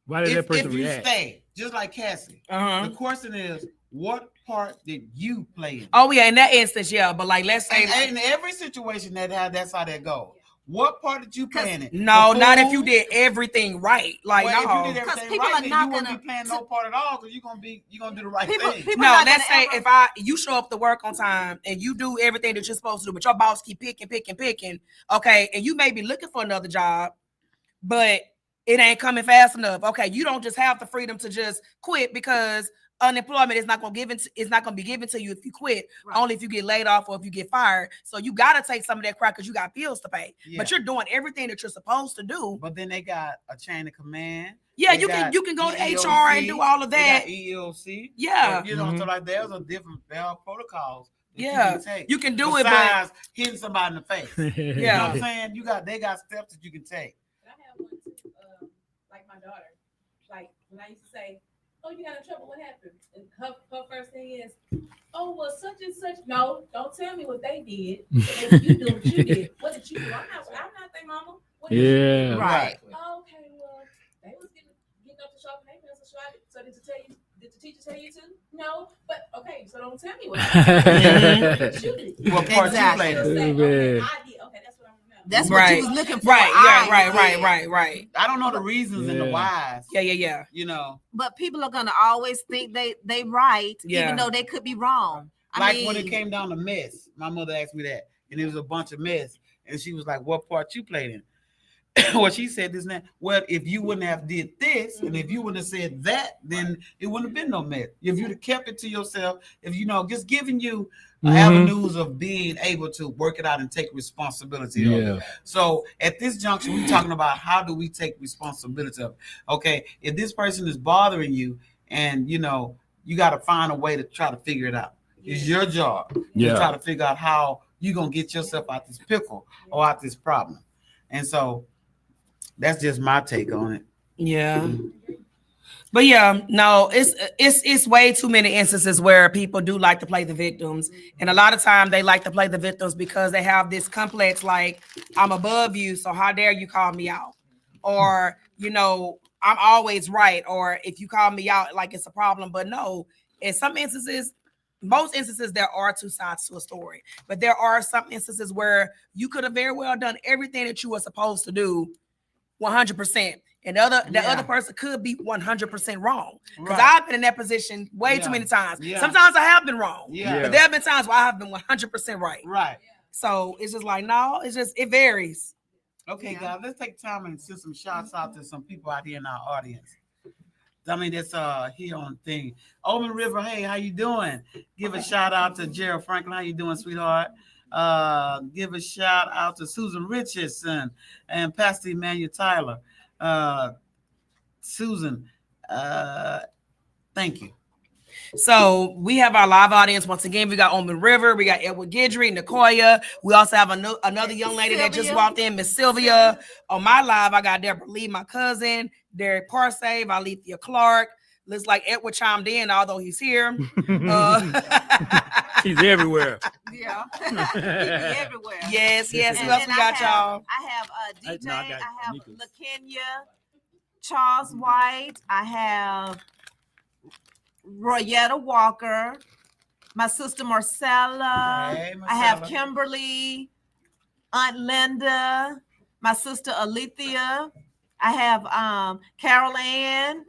Speaker 4: Why did that
Speaker 3: if
Speaker 4: person
Speaker 3: you
Speaker 4: react?
Speaker 3: stay, just like Cassie. The question is, what part did you play in?
Speaker 1: Oh yeah, in that instance, yeah. But like, let's say,
Speaker 3: And in every situation that's how that goes. What part did you play in it?
Speaker 1: no,
Speaker 3: The
Speaker 1: not if
Speaker 3: food?
Speaker 1: you did everything right. Like,
Speaker 3: Well,
Speaker 1: no.
Speaker 3: if you did
Speaker 2: Because
Speaker 3: everything
Speaker 2: people
Speaker 3: right,
Speaker 2: are
Speaker 3: then
Speaker 2: not
Speaker 3: you wouldn't
Speaker 2: gonna-
Speaker 3: be playing no part at all because you're gonna do the right thing.
Speaker 2: People
Speaker 1: No,
Speaker 2: not
Speaker 1: let's
Speaker 2: gonna
Speaker 1: say
Speaker 2: ever-
Speaker 1: if you show up to work on time and you do everything that you're supposed to do, but your boss keep picking, okay, and you may be looking for another job, but it ain't coming fast enough. Okay, you don't just have the freedom to just quit because unemployment is not gonna be given to you if you quit.
Speaker 2: Right.
Speaker 1: Only if you get laid off or if you get fired. So you gotta take some of that crap because you got bills to pay.
Speaker 3: Yeah.
Speaker 1: But you're doing everything that you're supposed to do.
Speaker 3: But then they got a chain of command.
Speaker 1: Yeah,
Speaker 3: They
Speaker 1: you
Speaker 3: got
Speaker 1: can go to
Speaker 3: EEOC,
Speaker 1: HR and do all of
Speaker 3: they
Speaker 1: that.
Speaker 3: got EEOC.
Speaker 1: Yeah.
Speaker 3: You know, so like there are protocols. That
Speaker 1: Yeah.
Speaker 3: you can take.
Speaker 1: You can do it, but
Speaker 3: Besides hitting somebody in the face. You know
Speaker 1: yeah.
Speaker 3: what I'm saying? They got steps that you can take.
Speaker 6: I have one too, like my daughter. Like when I used to say, "Oh, you got in trouble? What happened?" And her first thing is, "Oh, well, such and such." No, don't tell me what they did. You do what you did. What did you do? I'm not their mama. What did you
Speaker 4: Yeah.
Speaker 6: do?
Speaker 2: Right.
Speaker 6: Oh, okay, well, they was getting up to sharpen their pencil. So did the teacher tell you to? No, but okay, so don't tell me what you did.
Speaker 3: What part
Speaker 2: Exactly.
Speaker 3: you
Speaker 6: She'll
Speaker 3: played?
Speaker 6: say, okay, I did. Okay, that's what I remember.
Speaker 2: That's what
Speaker 1: Right.
Speaker 2: you was looking for.
Speaker 1: Right. Yeah.
Speaker 2: I did.
Speaker 1: Right.
Speaker 3: I don't know the reasons and the whys.
Speaker 1: Yeah.
Speaker 3: You know,
Speaker 2: But people are gonna always think they right,
Speaker 1: Yeah.
Speaker 2: even though they could be wrong.
Speaker 3: like when it came down to mess, my mother asked me that, and it was a bunch of mess, and she was like, "What part you played in?" Well, she said this and that. Well, if you wouldn't have did this, and if you wouldn't have said that, then it wouldn't have been no mess. If you'd have kept it to yourself, if just giving you avenues of being able to work it out and take responsibility of it. So at this juncture, we're talking about how do we take responsibility of it. Okay, if this person is bothering you, and you got to find a way to try to figure it out. It's your job to try to figure out how you're gonna get yourself out this pickle or out this problem. And so that's just my take on it.
Speaker 1: Yeah. But yeah, no, it's way too many instances where people do like to play the victims. And a lot of time they like to play the victims because they have this complex, like, I'm above you, so how dare you call me out? Or, I'm always right. Or if you call me out, like it's a problem. But no, in some instances, most instances, there are two sides to a story. But there are some instances where you could have very well done everything that you were supposed to do 100%. And the other person could be 100% wrong. Because I've been in that position way too many times.
Speaker 3: Yeah.
Speaker 1: Sometimes I have been wrong.
Speaker 3: Yeah.
Speaker 1: But there have been times where I have been 100% right.
Speaker 3: Right.
Speaker 1: So it's just like, no, it varies.
Speaker 3: Okay, guys, let's take time and send some shouts out to some people out here in our audience. I mean, that's here on the thing. Omen River, hey, how you doing? Give a shout out to Gerald Franklin. How you doing, sweetheart? Give a shout out to Susan Richardson and Pastor Emmanuel Tyler. Susan, thank you.
Speaker 1: So we have our live audience. Once again, we got Omen River, we got Edward Guidry, Nicoya. We also have another young lady that just walked in, Miss Sylvia. On my live, I got Deborah Lee, my cousin, Derek Parsave, Alethea Clark. Looks like Edward chimed in, although he's here.
Speaker 4: He's everywhere.
Speaker 2: Yeah. Everywhere.
Speaker 1: Yes. Who else we got, y'all?
Speaker 2: I have DJ.
Speaker 4: No, I got
Speaker 2: I have
Speaker 4: Nicholas.
Speaker 2: LaKenya, Charles White. I have Royetta Walker, my sister Marcella.
Speaker 3: Hey,
Speaker 2: I have
Speaker 3: Marcella.
Speaker 2: Kimberly, Aunt Linda, my sister Alethea. I have Carol Ann.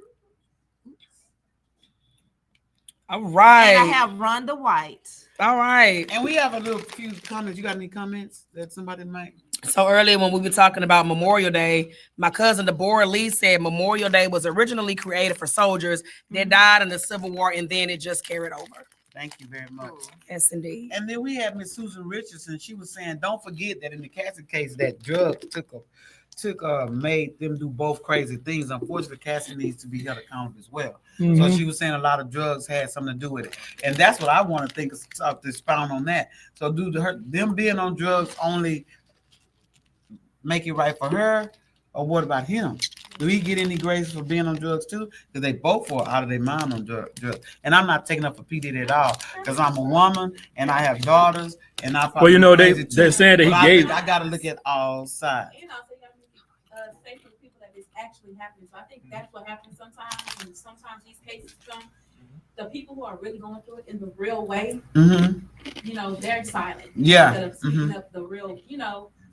Speaker 1: All right.
Speaker 2: And I have Rhonda White.
Speaker 1: All right.
Speaker 3: And we have a few comments. You got any comments that somebody might?
Speaker 1: So earlier when we were talking about Memorial Day, my cousin Deborah Lee said Memorial Day was originally created for soldiers that died in the Civil War, and then it just carried over.
Speaker 3: Thank you very much.
Speaker 1: Yes, indeed.
Speaker 3: And then we had Miss Susan Richardson. She was saying, don't forget that in the Cassie case, that drug made them do both crazy things. Unfortunately, Cassie needs to be held accountable as well. So she was saying a lot of drugs had something to do with it. And that's what I want to think of to expound on that. So them being on drugs only make it right for her, or what about him? Do he get any grace for being on drugs too? Because they both were out of their mind on drugs. And I'm not taking up for P. Diddy at all, because I'm a woman and I have daughters, and I probably
Speaker 4: they're saying that he gave.
Speaker 3: I got to look at all sides.
Speaker 6: So you have to say to the people that it's actually happening. So I think that's what happens sometimes. And sometimes these cases come, the people who are really going through it in the real way, they're silent.
Speaker 3: Yeah.
Speaker 6: Instead of speaking up the real,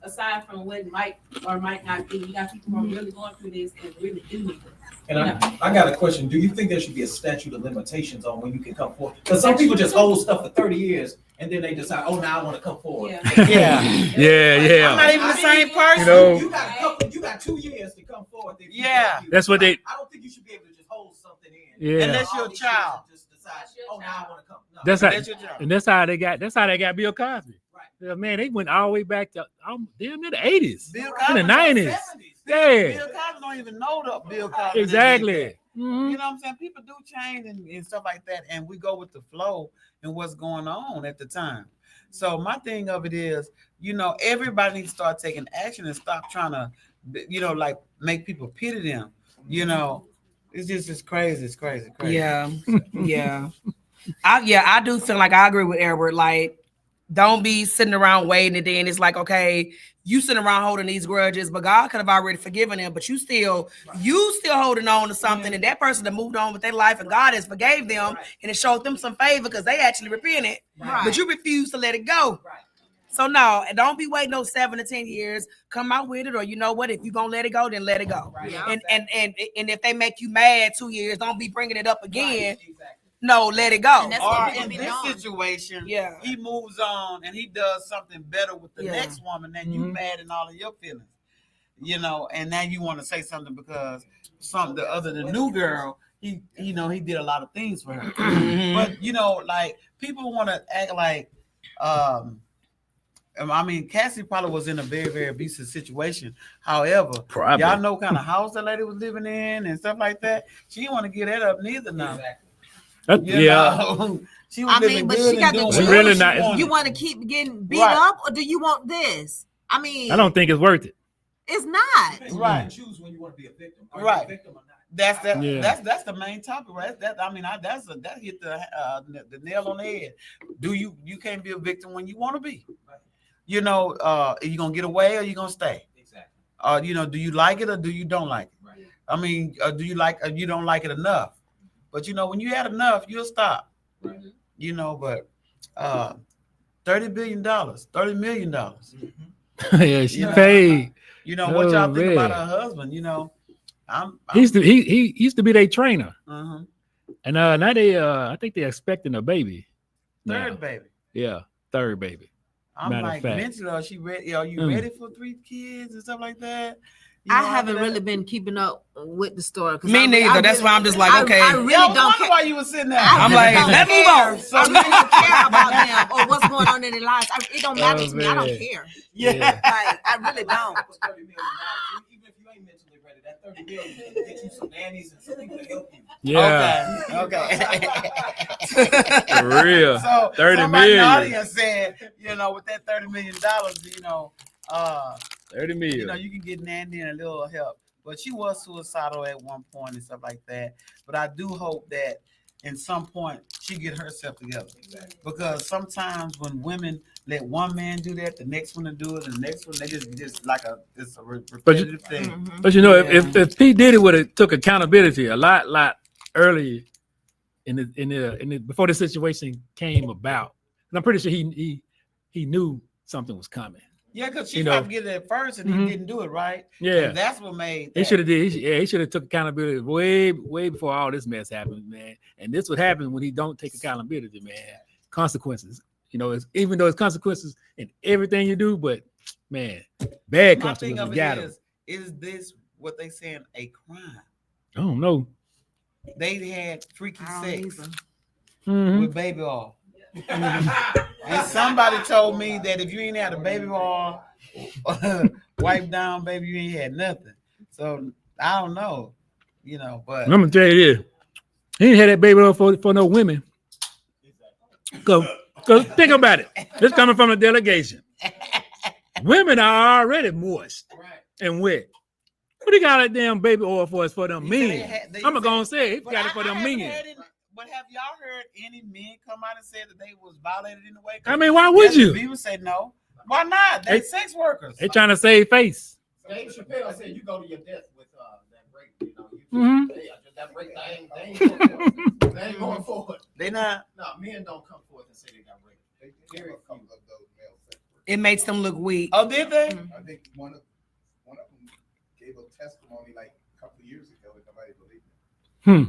Speaker 6: aside from what might or might not be, you got people who are really going through this and really do need it.
Speaker 5: And I got a question. Do you think there should be a statute of limitations on when you can come forward? Because some people just hold stuff for 30 years and then they decide, oh, now I want to come forward.
Speaker 3: Yeah.
Speaker 1: I'm not even the same person.
Speaker 5: You got 2 years to come forward.
Speaker 3: Yeah.
Speaker 4: That's what they.
Speaker 5: I don't think you should be able to just hold something in.
Speaker 4: Yeah.
Speaker 3: Unless you're a child.
Speaker 5: Just oh, now I want to come. No.
Speaker 4: That's how,
Speaker 3: That's your job.
Speaker 4: and that's how they got Bill Cosby.
Speaker 5: Right.
Speaker 4: Yeah, man, they went all the way back to damn near the 80s.
Speaker 3: Bill
Speaker 4: In
Speaker 3: Cosby
Speaker 4: the 90s.
Speaker 5: 70s.
Speaker 4: Yeah.
Speaker 3: Bill Cosby don't even know the Bill Cosby. that did
Speaker 4: Exactly.
Speaker 3: that.
Speaker 4: Mhm.
Speaker 3: You know what I'm saying? People do change and stuff like that, and we go with the flow and what's going on at the time. So my thing of it is, everybody needs to start taking action and stop trying to, like make people pity them. It's just it's crazy. It's crazy.
Speaker 1: Yeah, yeah. I do feel like I agree with Edward. Like, don't be sitting around waiting, and then it's like, okay, you sitting around holding these grudges, but God could have already forgiven them, but you still holding on to something, and that person that moved on with their life, and God has forgave them, and it showed them some favor because they actually repented,
Speaker 2: Right.
Speaker 1: but you refuse to let it go.
Speaker 5: Right.
Speaker 1: So no, and don't be waiting those 7 to 10 years. Come out with it, or you know what? If you're gonna let it go, then let it go.
Speaker 5: Right.
Speaker 2: Yeah.
Speaker 1: And if they make you mad 2 years, don't be bringing it up again.
Speaker 5: Right. Exactly.
Speaker 1: No, let it go.
Speaker 2: And that's
Speaker 3: Or
Speaker 2: what
Speaker 3: in
Speaker 2: people be
Speaker 3: this
Speaker 2: doing.
Speaker 3: situation,
Speaker 1: Yeah.
Speaker 3: he moves on and he does something better with the
Speaker 1: Yeah.
Speaker 3: next woman, and you
Speaker 4: Mhm.
Speaker 3: mad in all of your feelings, and now you want to say something because the new girl, he did a lot of things for her.
Speaker 1: Mhm.
Speaker 3: But like people want to act like, I mean, Cassie probably was in a very, very abusive situation. However,
Speaker 4: Probably.
Speaker 3: y'all know kind of house the lady was living in and stuff like that. She didn't want to give that up neither now.
Speaker 5: Exactly.
Speaker 3: You know? She was
Speaker 2: I mean,
Speaker 3: living
Speaker 2: but
Speaker 3: good
Speaker 2: she got
Speaker 3: and
Speaker 2: the
Speaker 3: doing
Speaker 2: choice.
Speaker 3: whatever
Speaker 4: Really
Speaker 3: she
Speaker 4: not-
Speaker 3: wanted.
Speaker 2: You want to keep getting beat
Speaker 3: Right.
Speaker 2: up, or do you want this? I mean,
Speaker 4: I don't think it's worth it.
Speaker 2: it's not.
Speaker 5: Depends on
Speaker 3: Right.
Speaker 5: You choose when you want to be a victim. Are
Speaker 3: Right.
Speaker 5: you a victim or not?
Speaker 3: That's that.
Speaker 4: Yeah.
Speaker 3: That's the main topic, right? That hit the nail on the head. You can't be a victim when you want to be.
Speaker 5: Right.
Speaker 3: Are you gonna get away or you gonna stay?
Speaker 5: Exactly.
Speaker 3: Do you like it or do you don't like it?
Speaker 5: Right.
Speaker 3: I mean, do you like you don't like it enough? But when you had enough, you'll stop.
Speaker 5: Right.
Speaker 3: But $30 billion, $30 million.
Speaker 5: Mm-hmm.
Speaker 4: Yeah, she
Speaker 3: You know,
Speaker 4: paid.
Speaker 3: What y'all
Speaker 4: Oh,
Speaker 3: think about
Speaker 4: man.
Speaker 3: her husband? I'm
Speaker 4: He used to be their trainer,
Speaker 3: uh-huh.
Speaker 4: and now they I think they're expecting a baby. now.
Speaker 3: Third baby.
Speaker 4: Yeah, third baby.
Speaker 3: I'm
Speaker 4: Matter of
Speaker 3: like,
Speaker 4: fact.
Speaker 3: mentally, are she ready? Are you ready for 3 kids and stuff like that?
Speaker 2: I haven't really been keeping up with the story. 'Cause
Speaker 1: Me
Speaker 2: I
Speaker 1: neither. That's why I'm just like, okay.
Speaker 2: I really
Speaker 3: I was
Speaker 2: don't
Speaker 3: wondering
Speaker 2: care.
Speaker 3: why you was sitting there.
Speaker 1: I'm like,
Speaker 2: don't
Speaker 1: let's move
Speaker 2: care.
Speaker 1: on.
Speaker 3: So
Speaker 2: I really don't care about them or what's going on in their lives. It don't matter
Speaker 4: Oh,
Speaker 2: to me. I don't
Speaker 4: man.
Speaker 2: care.
Speaker 3: Yeah.
Speaker 2: Like, I really don't.
Speaker 5: What's $30 million? Even if you ain't mentally ready, that $30 million can get you some nannies and some people to help you.
Speaker 4: Yeah,
Speaker 3: Okay.
Speaker 4: for real.
Speaker 3: So
Speaker 4: 30
Speaker 3: somebody in the
Speaker 4: million.
Speaker 3: audience said, with that $30 million,
Speaker 4: 30 million.
Speaker 3: you can get Nandy and a little help. But she was suicidal at one point and stuff like that. But I do hope that in some point she get herself together.
Speaker 5: Exactly.
Speaker 3: Because sometimes when women let one man do that, the next one to do it, and the next one they just like it's a repetitive thing.
Speaker 2: Mhm.
Speaker 4: But if P Diddy would have took accountability a lot earlier in the before the situation came about, and I'm pretty sure he knew something was coming.
Speaker 3: Yeah, because she
Speaker 4: You
Speaker 3: tried
Speaker 4: know.
Speaker 3: to get it at first and
Speaker 4: Mhm.
Speaker 3: he didn't do it right.
Speaker 4: Yeah,
Speaker 3: And that's what made
Speaker 4: he
Speaker 3: that.
Speaker 4: should have did. He should have took accountability way before all this mess happened, man. And this what happens when he don't take accountability, man. Consequences. Even though it's consequences in everything you do, but man, bad
Speaker 3: My thing
Speaker 4: consequences
Speaker 3: of
Speaker 4: got
Speaker 3: it
Speaker 4: him.
Speaker 3: is this what they saying a crime?
Speaker 4: I don't know.
Speaker 3: They had freaky
Speaker 2: I don't
Speaker 3: sex
Speaker 2: either.
Speaker 4: Mhm.
Speaker 3: with baby oil. And somebody told me that if you ain't had a baby oil wiped down, baby, you ain't had nothing. So I don't know, but
Speaker 4: I'm gonna tell you this. He didn't have that baby oil for no women. Cause think about it. This coming from a delegation. Women are already moist
Speaker 5: Right.
Speaker 4: and wet. What he got that damn baby oil for? Is for them
Speaker 3: He said they
Speaker 4: men.
Speaker 3: had- they
Speaker 4: I'm
Speaker 3: said-
Speaker 4: gonna say he
Speaker 3: but
Speaker 4: got it for
Speaker 3: I
Speaker 4: them
Speaker 3: haven't
Speaker 4: men.
Speaker 3: heard it- But have y'all heard any men come out and say that they was violated in the way?
Speaker 4: I mean, why would you?
Speaker 3: People say no. Why not? They
Speaker 4: They-
Speaker 3: sex workers.
Speaker 4: They trying to save face.
Speaker 7: Dave Chappelle said you go to your death with that rape. You
Speaker 4: Mhm.
Speaker 7: that rape. They ain't going forward. They ain't going forward.
Speaker 3: They not.
Speaker 7: No, men don't come forward and say they got raped. Very few of those male sex workers.
Speaker 1: It makes them look weak.
Speaker 3: Oh, did they?
Speaker 7: I think one of them gave a testimony like a couple of years ago, and nobody believed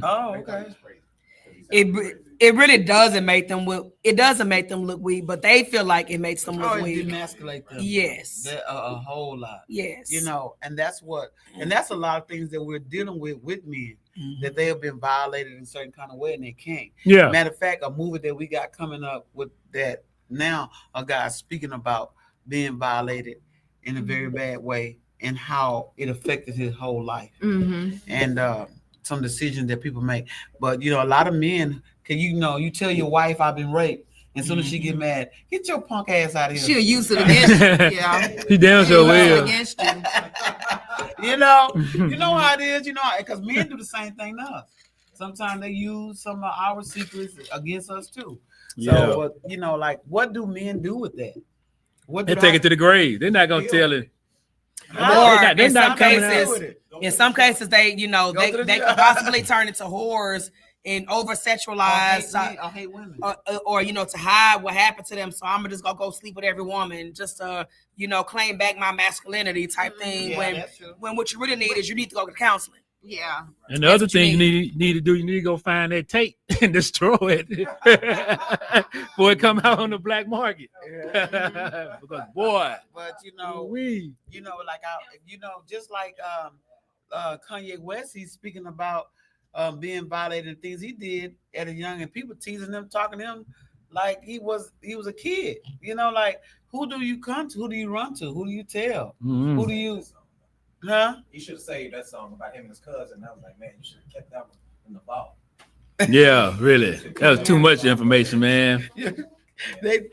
Speaker 7: it.
Speaker 3: Oh,
Speaker 7: They thought he
Speaker 3: okay.
Speaker 7: was crazy. 'Cause he
Speaker 1: It really doesn't make them look. It doesn't make them look weak, but they feel like it makes them look
Speaker 3: it
Speaker 1: weak.
Speaker 3: demasculate them.
Speaker 1: Yes,
Speaker 3: A whole lot.
Speaker 1: yes.
Speaker 3: You know, and that's a lot of things that we're dealing with men that they have been violated in a certain kind of way and they can't.
Speaker 4: Yeah.
Speaker 3: Matter of fact, a movie that we got coming up with that now, a guy speaking about being violated in a very bad way and how it affected his whole life and some decisions that people make. But you know, a lot of men can, you tell your wife I've been raped. And as soon as she get mad, get your punk ass out of here.
Speaker 2: She'll use it against you. Yeah.
Speaker 4: He damn sure will.
Speaker 2: Against you.
Speaker 3: You know how it is, because men do the same thing to us. Sometimes they use some of our secrets against us too. So, but like, what do men do with that?
Speaker 4: They take it to the grave. They're not gonna tell it.
Speaker 1: Or
Speaker 4: They're not coming out.
Speaker 1: in some cases, they they could possibly turn into whores and over sexualize
Speaker 3: I hate women.
Speaker 1: or to hide what happened to them. So I'm just gonna go sleep with every woman just to claim back my masculinity type thing. When what you really need is you need to go to counseling.
Speaker 2: Yeah.
Speaker 4: And the other thing you need to do, you need to go find that tape and destroy it before it come out on the black market. Because boy,
Speaker 3: but just like Kanye West, he's speaking about being violated and things he did at a young, and people teasing him, talking to him like he was a kid. Like, who do you come to? Who do you run to? Who do you tell? Who do you? Huh?
Speaker 5: He should have saved that song about him and his cousin. I was like, man, you should have kept that one in the vault.
Speaker 4: Yeah, really. That was too much information, man.
Speaker 3: They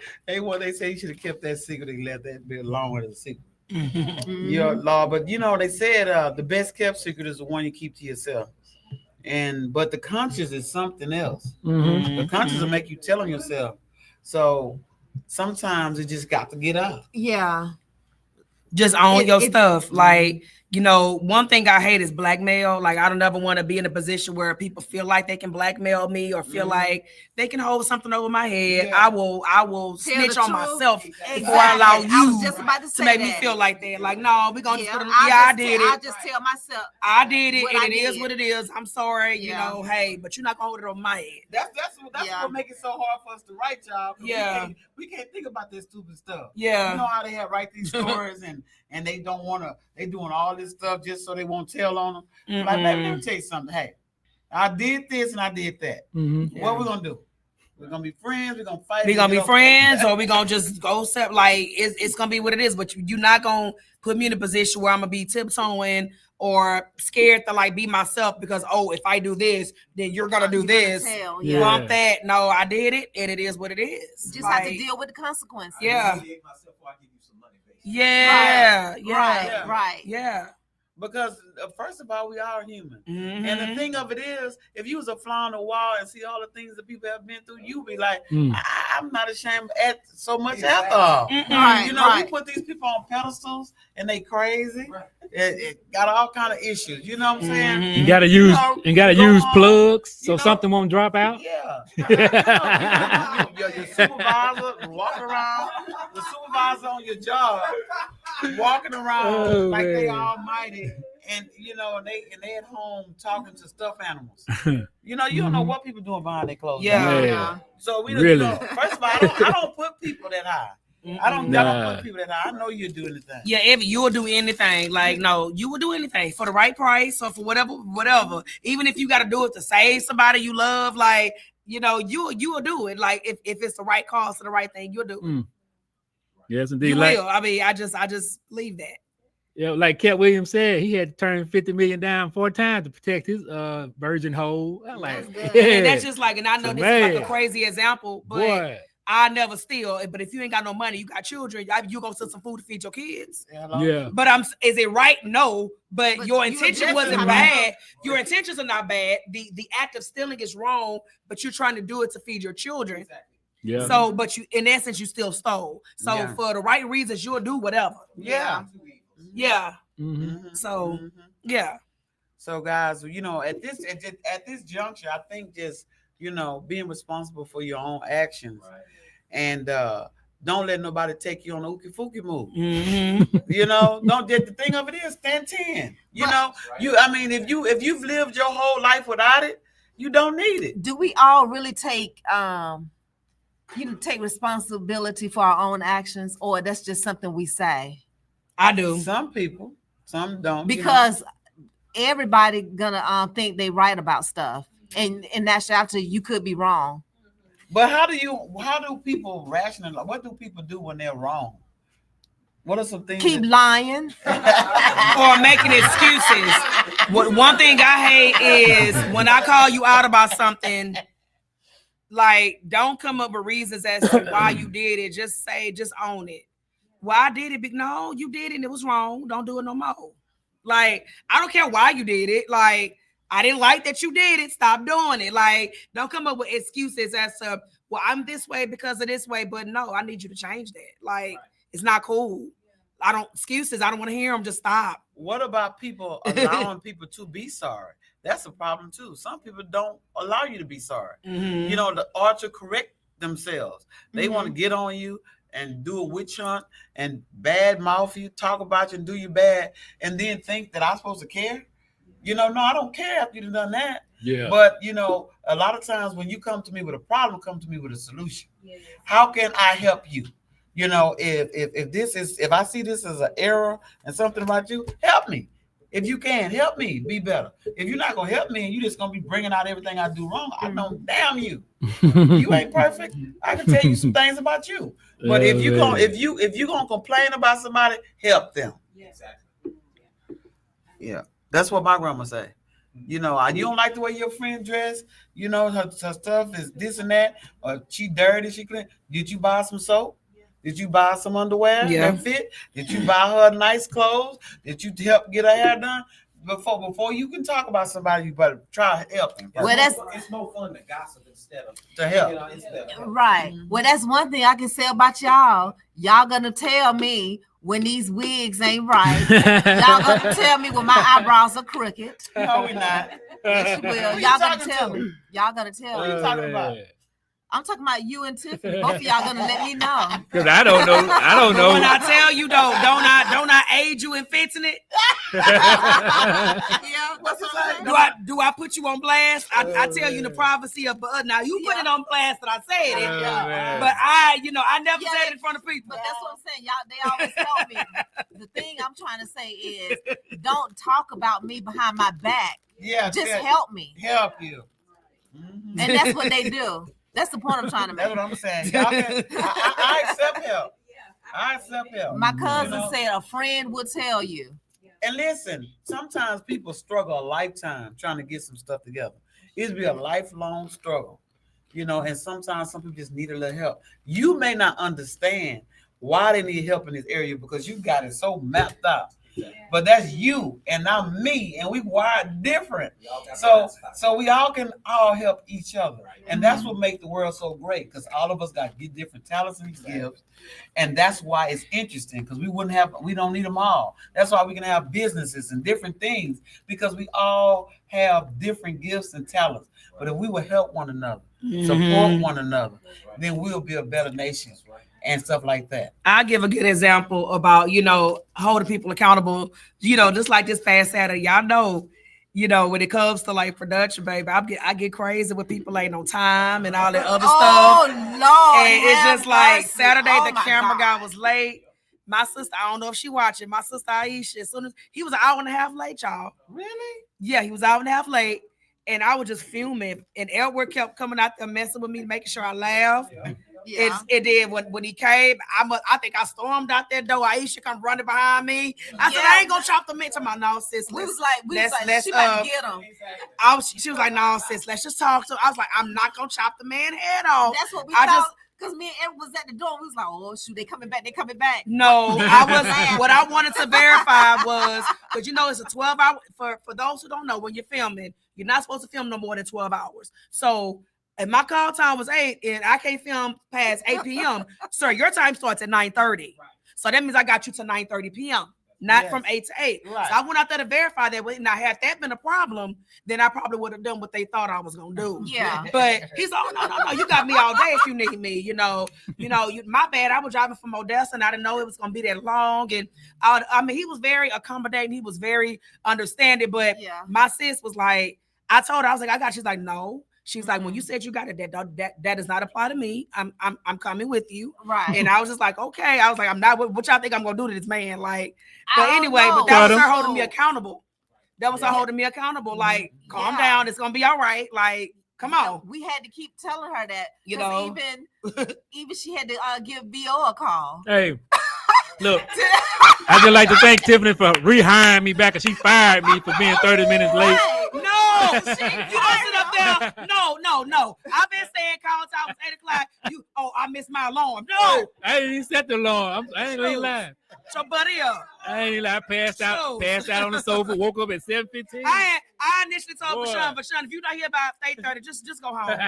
Speaker 3: say you should have kept that secret and left that bit alone with a secret. Your law, but they said the best kept secret is the one you keep to yourself. But the conscience is something else. The conscience will make you tell on yourself. So sometimes it just got to get out.
Speaker 2: Yeah.
Speaker 1: Just own your stuff. Like, one thing I hate is blackmail. Like, I don't ever want to be in a position where people feel like they can blackmail me or feel like they can hold something over my head. I will snitch on myself before I allow you to make me feel like that. Like, no, we're going to just put I did it.
Speaker 2: I just tell myself.
Speaker 1: I did it, and it is what it is. I'm sorry, hey, but you're not going to hold it over my head.
Speaker 3: That's what makes it so hard for us to write, y'all.
Speaker 1: Yeah.
Speaker 3: We can't think about this stupid stuff.
Speaker 1: Yeah.
Speaker 3: You know how they write these stories and they don't want to, they doing all this stuff just so they won't tell on them. Like, let me tell you something. Hey, I did this and I did that. What we going to do? We're going to be friends. We're going to fight.
Speaker 1: We're going to be friends, or we're going to just go step. Like, it's going to be what it is. But you're not going to put me in a position where I'm going to be tiptoeing or scared to like be myself because, if I do this, then you're going to do this. You want that? No, I did it, and it is what it is.
Speaker 2: Just have to deal with the consequences.
Speaker 1: Yeah. Yeah.
Speaker 3: Because first of all, we are human. And the thing of it is, if you was a fly on the wall and see all the things that people have been through, you be like, I'm not ashamed at so much after all. We put these people on pedestals and they crazy. It got all kind of issues. You know what I'm saying?
Speaker 4: You gotta use plugs so something won't drop out.
Speaker 3: Yeah. Your supervisor walking around, the supervisor on your job walking around like they almighty. And they at home talking to stuffed animals. You don't know what people doing behind their clothes.
Speaker 1: Yeah.
Speaker 3: So we really, first of all, I don't put people that high. I don't put people that high. I know you'll do anything.
Speaker 1: Yeah, you will do anything. Like, no, you will do anything for the right price or for whatever. Even if you got to do it to save somebody you love, like, you will do it. Like, if it's the right cause for the right thing, you'll do it.
Speaker 4: Yes, indeed.
Speaker 1: You will. I mean, I just leave that.
Speaker 4: Yeah, like Cat Williams said, he had to turn $50 million down 4 times to protect his virgin hole. I'm like,
Speaker 1: and that's just like, and I know this is like a crazy example, but I never steal. But if you ain't got no money, you got children, you gonna sell some food to feed your kids.
Speaker 4: Yeah.
Speaker 1: But is it right? No. But your intention wasn't bad. Your intentions are not bad. The act of stealing is wrong, but you're trying to do it to feed your children.
Speaker 5: Exactly.
Speaker 4: Yeah.
Speaker 1: So, but you, in essence, you still stole. So for the right reasons, you'll do whatever.
Speaker 3: Yeah.
Speaker 1: Yeah.
Speaker 3: So So guys, at this juncture, I think just being responsible for your own actions, and don't let nobody take you on the ookie fookie move. Don't. The thing of it is, stand 10. If you've lived your whole life without it, You don't need it.
Speaker 2: Do we all really take take responsibility for our own actions, or that's just something we say?
Speaker 1: I do.
Speaker 3: Some people, some don't.
Speaker 2: Because everybody gonna think they right about stuff, and in that actually you could be wrong.
Speaker 3: But how do people rationalize? What do people do when they're wrong? What are some things?
Speaker 2: Keep lying
Speaker 1: or making excuses. One thing I hate is when I call you out about something, like don't come up with reasons as to why you did it. Just own it. Well, I did it, no, you did it and it was wrong. Don't do it no more. Like, I don't care why you did it. Like, I didn't like that you did it. Stop doing it. Like, don't come up with excuses as to, well, I'm this way because of this way, but no, I need you to change that. Like, it's not cool. I don't want to hear them. Just stop.
Speaker 3: What about people allowing people to be sorry? That's a problem too. Some people don't allow you to be sorry.
Speaker 1: Mm-hmm.
Speaker 3: Or to correct themselves. They want to get on you and do a witch hunt and bad mouth you, talk about you and do you bad, and then think that I'm supposed to care. No, I don't care after you've done that.
Speaker 4: Yeah.
Speaker 3: But a lot of times when you come to me with a problem, come to me with a solution. Yeah. How can I help you? If I see this as an error and something about you, help me. If you can help me be better. If you're not gonna help me and you're just gonna be bringing out everything I do wrong, I know damn you. You ain't perfect. I can tell you some things about you. But if you're gonna complain about somebody, help them.
Speaker 6: Yeah.
Speaker 5: Exactly.
Speaker 3: Yeah, that's what my grandma say. You don't like the way your friend dressed. Her stuff is this and that. Or she dirty. She clean. Did you buy some soap? Did you buy some underwear that fit? Did you buy her nice clothes? Did you help get her hair done? Before you can talk about somebody, you better try to help them.
Speaker 2: Well,
Speaker 5: it's more fun to gossip instead of
Speaker 3: to help.
Speaker 2: Right. Well, that's one thing I can say about y'all. Y'all gonna tell me when these wigs ain't right. Y'all gonna tell me when my eyebrows are crooked.
Speaker 3: No, we're not.
Speaker 2: Yes, you will. Y'all gonna tell me. Y'all gonna tell me.
Speaker 3: What are you talking about?
Speaker 2: I'm talking about you and Tiffany. Both of y'all gonna let me know.
Speaker 4: Because I don't know.
Speaker 1: When I tell you though, don't I aid you in fixing it?
Speaker 2: Yeah. What's
Speaker 1: Do I put you on blast? I tell you the prophecy of now you put it on blast that I said it. But I never said it in front of people.
Speaker 2: But that's what I'm saying. Y'all, they always tell me. The thing I'm trying to say is don't talk about me behind my back.
Speaker 3: Yeah.
Speaker 2: Just help me.
Speaker 3: Help you. Mm-hmm.
Speaker 2: And that's what they do. That's the point I'm trying to make.
Speaker 3: That's what I'm saying. I accept help. I accept help.
Speaker 2: My cousin said a friend would tell you.
Speaker 3: And listen, sometimes people struggle a lifetime trying to get some stuff together. It'd be a lifelong struggle, and sometimes some people just need a little help. You may not understand why they need help in this area because you got it so mapped out. Yeah. But that's you and I'm me, and we wired different. So we all can help each other. Right. And that's what makes the world so great, because all of us got different talents and gifts. And that's why it's interesting, because we don't need them all. That's why we can have businesses and different things, because we all have different gifts and talents. But if we will help one another, support one another, then we'll be a better nation. And stuff like that.
Speaker 1: I give a good example about, holding people accountable, just like this past Saturday. Y'all know, when it comes to like production, baby, I get crazy with people ain't no time and all that other stuff.
Speaker 2: Oh, Lord.
Speaker 1: And it's just like Saturday, the camera guy was late. My sister, I don't know if she watching, my sister Aisha, as soon as he was an hour and a half late, y'all.
Speaker 3: Really?
Speaker 1: Yeah, he was an hour and a half late. And I was just fuming. And Edward kept coming out there messing with me, making sure I laughed.
Speaker 2: Yeah.
Speaker 1: It did when he came. I think I stormed out that door. Aisha come running behind me. I said, I ain't gonna chop the meat to my no, sis.
Speaker 2: We was like, she about to get him.
Speaker 1: She was like, no, sis, let's just talk to him. I was like, I'm not gonna chop the man head off.
Speaker 2: That's what we thought. Because me and Ed was at the door. We was like, oh, shoot, they coming back.
Speaker 1: No, what I wanted to verify was, because it's a 12-hour, for those who don't know, when you're filming, you're not supposed to film no more than 12 hours. So, and my call time was 8, and I can't film past 8 p.m. Sir, your time starts at 9:30. Right. So that means I got you to 9:30 p.m., not from 8 to 8. Right. So I went out there to verify that. And had that been a problem, then I probably would have done what they thought I was going to do.
Speaker 2: Yeah.
Speaker 1: But he's like, oh, no, you got me all day if you need me. My bad. I was driving from Odessa, and I didn't know it was going to be that long. And he was very accommodating. He was very understanding. But my sis was like, I told her, I was like, I got. She's like, no. She's like, when you said you got it, that does not apply to me. I'm coming with you.
Speaker 2: Right.
Speaker 1: And I was just like, okay. I was like, I'm not. What y'all think I'm gonna do to this man? Like, but
Speaker 2: I don't
Speaker 1: anyway,
Speaker 2: know.
Speaker 1: but that was
Speaker 4: Got
Speaker 1: her
Speaker 4: him.
Speaker 1: holding me accountable. That was her holding me accountable. Like, calm
Speaker 2: Yeah.
Speaker 1: down. It's gonna be all right. Like, come on.
Speaker 2: We had to keep telling her that.
Speaker 1: You
Speaker 2: 'Cause
Speaker 1: know.
Speaker 2: even she had to give VO a call.
Speaker 4: Hey, look, I just like to thank Tiffany for rehiring me back, and she fired me for being 30 minutes late.
Speaker 2: Right.
Speaker 1: No, you don't sit up there. No. I've been saying call time was 8:00. I missed my alarm. No,
Speaker 4: I didn't even set the alarm. I ain't even lying.
Speaker 1: Shut your buddy up.
Speaker 4: I ain't lying. Passed out on the sofa, woke up at 7:15.
Speaker 1: I initially told
Speaker 4: Boy.
Speaker 1: Bashan, if you're not here by 8:30, just go home.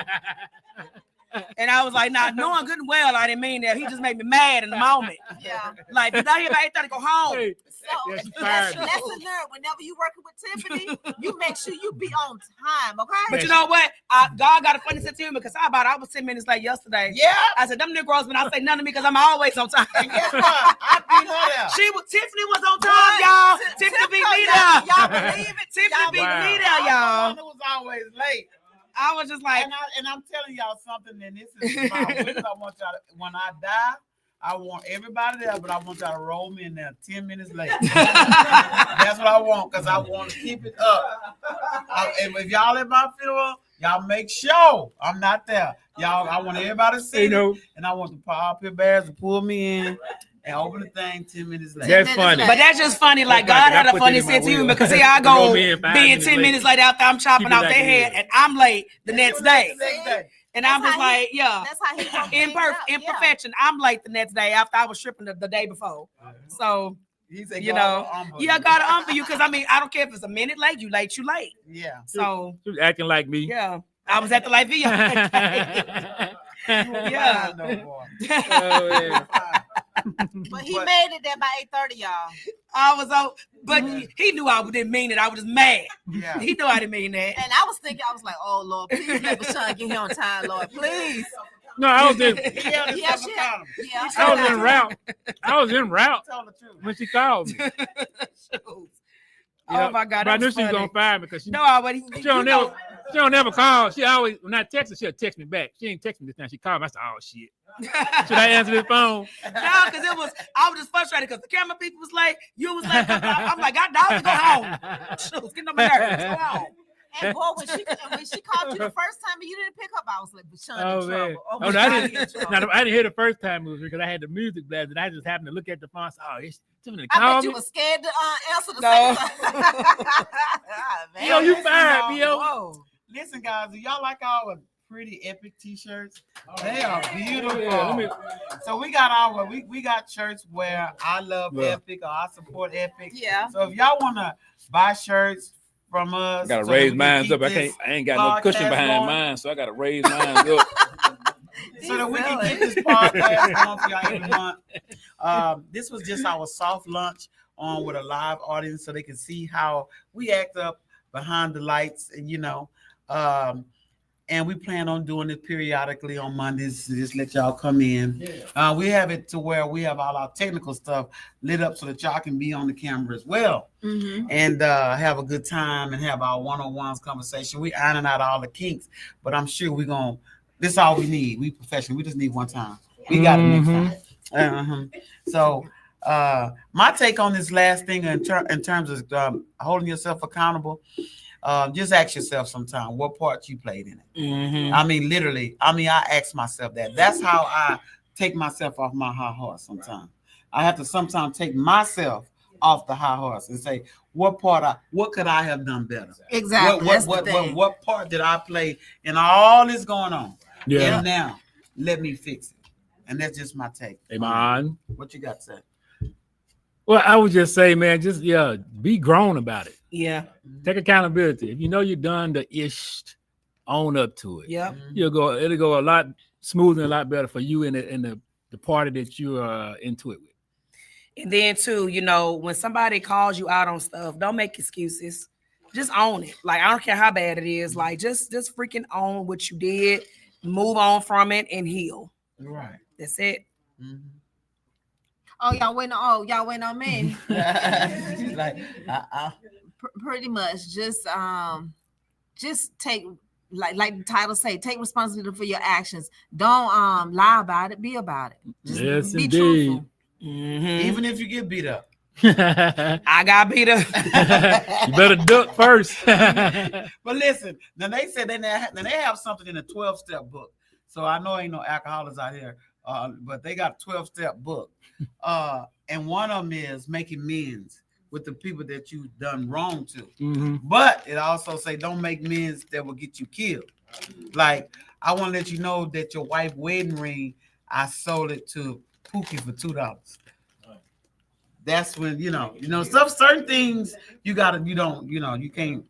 Speaker 1: And I was like, nah, knowing good and well, I didn't mean that. He just made me mad in the moment.
Speaker 2: Yeah.
Speaker 1: Like, if you're not here by 8:30, go home.
Speaker 4: Hey,
Speaker 2: So
Speaker 4: yeah, she fired me.
Speaker 2: lesson learned. Whenever you working with Tiffany, you make sure you be on time, okay?
Speaker 1: But you know what? God got a funny sense of humor because I was 10 minutes late yesterday.
Speaker 3: Yeah.
Speaker 1: I said, them Negroes, but I say nothing to me because I'm always on time.
Speaker 3: Guess what? I beat her there.
Speaker 1: Tiffany was on time, y'all. Tiffany beat me there.
Speaker 2: Y'all believe it?
Speaker 1: Tiffany beat
Speaker 4: Wow.
Speaker 1: me there, y'all.
Speaker 3: It was always late.
Speaker 1: I was just like,
Speaker 3: And I'm telling y'all something, and this is my wish. I want y'all to, when I die, I want everybody there, but I want y'all to roll me in there 10 minutes late. That's what I want, because I want to keep it up. And if y'all at my funeral, y'all make sure I'm not there. Y'all, I want everybody to see
Speaker 4: You know,
Speaker 3: it, and I want the Power Pit Bears to pull me in and open the thing 10 minutes late.
Speaker 4: that's funny.
Speaker 1: but that's just funny. Like,
Speaker 4: That's
Speaker 1: God
Speaker 4: like,
Speaker 1: had
Speaker 4: I
Speaker 1: a
Speaker 4: put
Speaker 1: funny
Speaker 4: that in my
Speaker 1: sense of humor
Speaker 4: will.
Speaker 1: because here I
Speaker 4: Roll
Speaker 1: go
Speaker 4: me in 5
Speaker 1: being
Speaker 4: minutes
Speaker 1: 10
Speaker 4: late.
Speaker 1: minutes late after I'm chopping
Speaker 4: Keep it
Speaker 1: off
Speaker 4: like
Speaker 1: their
Speaker 4: it
Speaker 1: head,
Speaker 4: is.
Speaker 1: and I'm late the next day.
Speaker 3: Next day.
Speaker 1: And I'm
Speaker 2: That's
Speaker 1: just
Speaker 2: how he-
Speaker 1: like, yeah.
Speaker 2: That's how he gonna bring it up, yeah.
Speaker 1: Imperfection. I'm late the next day after I was tripping the day before. So,
Speaker 3: He said,
Speaker 1: you
Speaker 3: God
Speaker 1: know,
Speaker 3: will humble
Speaker 1: yeah, I
Speaker 3: you.
Speaker 1: gotta humble you because I mean, I don't care if it's a minute late, you late.
Speaker 3: Yeah.
Speaker 1: So,
Speaker 4: She was acting like me.
Speaker 1: yeah, I was at the light video.
Speaker 3: Yeah. No, boy.
Speaker 4: Oh, yeah.
Speaker 2: But he made it there by 8:30, y'all.
Speaker 1: I was on, but he knew I didn't mean it. I was just mad.
Speaker 3: Yeah.
Speaker 1: He knew I didn't mean that.
Speaker 2: And I was thinking, I was like, oh Lord, please let Bashan get here on time, Lord, please.
Speaker 4: No, I was in
Speaker 3: He held
Speaker 2: Yeah,
Speaker 3: himself
Speaker 2: shit.
Speaker 3: accountable.
Speaker 2: Yeah,
Speaker 4: I was en route. I was en route
Speaker 3: Tell the truth.
Speaker 4: when she called me.
Speaker 1: Oh my God,
Speaker 4: But I
Speaker 1: that
Speaker 4: knew
Speaker 1: was
Speaker 4: she was
Speaker 1: funny.
Speaker 4: gonna fire me because she
Speaker 1: No, I but
Speaker 4: she don't never call. She always when I text her, she'll text me back. She ain't text me this time. She called me. I said, oh shit. Should I answer this phone?
Speaker 1: No, because I was just frustrated because the camera people was late. You was late. I'm like, God, dog, go home. Shoot, getting on my nerves. Go home.
Speaker 2: And boy, when she called you the first time and you didn't pick up, I was like, Bashan
Speaker 4: Oh
Speaker 2: in
Speaker 4: man.
Speaker 2: trouble. Oh,
Speaker 4: Oh, no,
Speaker 2: Bashan
Speaker 4: I
Speaker 2: in
Speaker 4: didn't.
Speaker 2: trouble.
Speaker 4: No, I didn't hear the first time it was because I had the music blasted. I just happened to look at the phone. I said, oh, it's Tiffany
Speaker 2: I
Speaker 4: called
Speaker 2: bet you
Speaker 4: me.
Speaker 2: was scared to answer the
Speaker 1: No.
Speaker 2: second time.
Speaker 4: Yo, you
Speaker 3: Listen,
Speaker 4: fired,
Speaker 3: y'all.
Speaker 4: yo.
Speaker 2: Whoa.
Speaker 3: Listen, guys, do y'all like our pretty epic t-shirts? They are beautiful.
Speaker 4: Yeah, let me-
Speaker 3: So we got our we got shirts where I love
Speaker 4: Yeah.
Speaker 3: Epic or I support Epic.
Speaker 2: Yeah.
Speaker 3: So if y'all wanna buy shirts from us,
Speaker 4: I gotta
Speaker 3: so
Speaker 4: raise
Speaker 3: we can
Speaker 4: mine
Speaker 3: keep
Speaker 4: up.
Speaker 3: this-
Speaker 4: I ain't got no cushion
Speaker 3: podcast
Speaker 4: behind
Speaker 3: going.
Speaker 4: mine, so I gotta raise mine up.
Speaker 3: so that we can keep this podcast going for y'all every month. This was just our soft lunch on with a live audience so they can see how we act up behind the lights and and we plan on doing it periodically on Mondays to just let y'all come in. We have it to where we have all our technical stuff lit up so that y'all can be on the camera as well and have a good time and have our one-on-ones conversation. We ironing out all the kinks, but I'm sure this is all we need. We professional. We just need one time. We got it next time. So my take on this last thing in terms of holding yourself accountable, just ask yourself sometime what part you played in it. I mean, literally. I ask myself that. That's how I take myself off my high horse sometimes. I have to sometimes take myself off the high horse and say, what could I have done better?
Speaker 2: Exactly.
Speaker 3: What part did I play in all this going on?
Speaker 4: Yeah.
Speaker 3: And now, let me fix it. And that's just my take.
Speaker 4: Amen.
Speaker 3: What you got to say?
Speaker 4: Well, I would just say, man, just be grown about it.
Speaker 1: Yeah.
Speaker 4: Take accountability. If you know you're done the ish, own up to it.
Speaker 1: Yep.
Speaker 4: It'll go a lot smoother and a lot better for you and the party that you are into it with.
Speaker 1: And then too, when somebody calls you out on stuff, don't make excuses. Just own it. Like, I don't care how bad it is. Like, just freaking own what you did, move on from it, and heal.
Speaker 3: Right.
Speaker 1: That's it.
Speaker 2: Oh, y'all waiting on me.
Speaker 3: She's like,
Speaker 2: Pretty much just just take, like the title say, take responsibility for your actions. Don't lie about it, be about it. Just
Speaker 4: Yes,
Speaker 2: be
Speaker 4: indeed.
Speaker 2: truthful.
Speaker 3: Even if you get beat up.
Speaker 4: You
Speaker 1: I got beat up.
Speaker 4: better duck first.
Speaker 3: But listen, now they said they have something in the 12-step book. So I know ain't no alcoholics out here, but they got a 12-step book. And one of them is making amends with the people that you've done wrong to.
Speaker 4: Mhm.
Speaker 3: But it also say don't make amends that will get you killed. Like, I want to let you know that your wife's wedding ring, I sold it to Pookie for $2. That's when certain things you can't,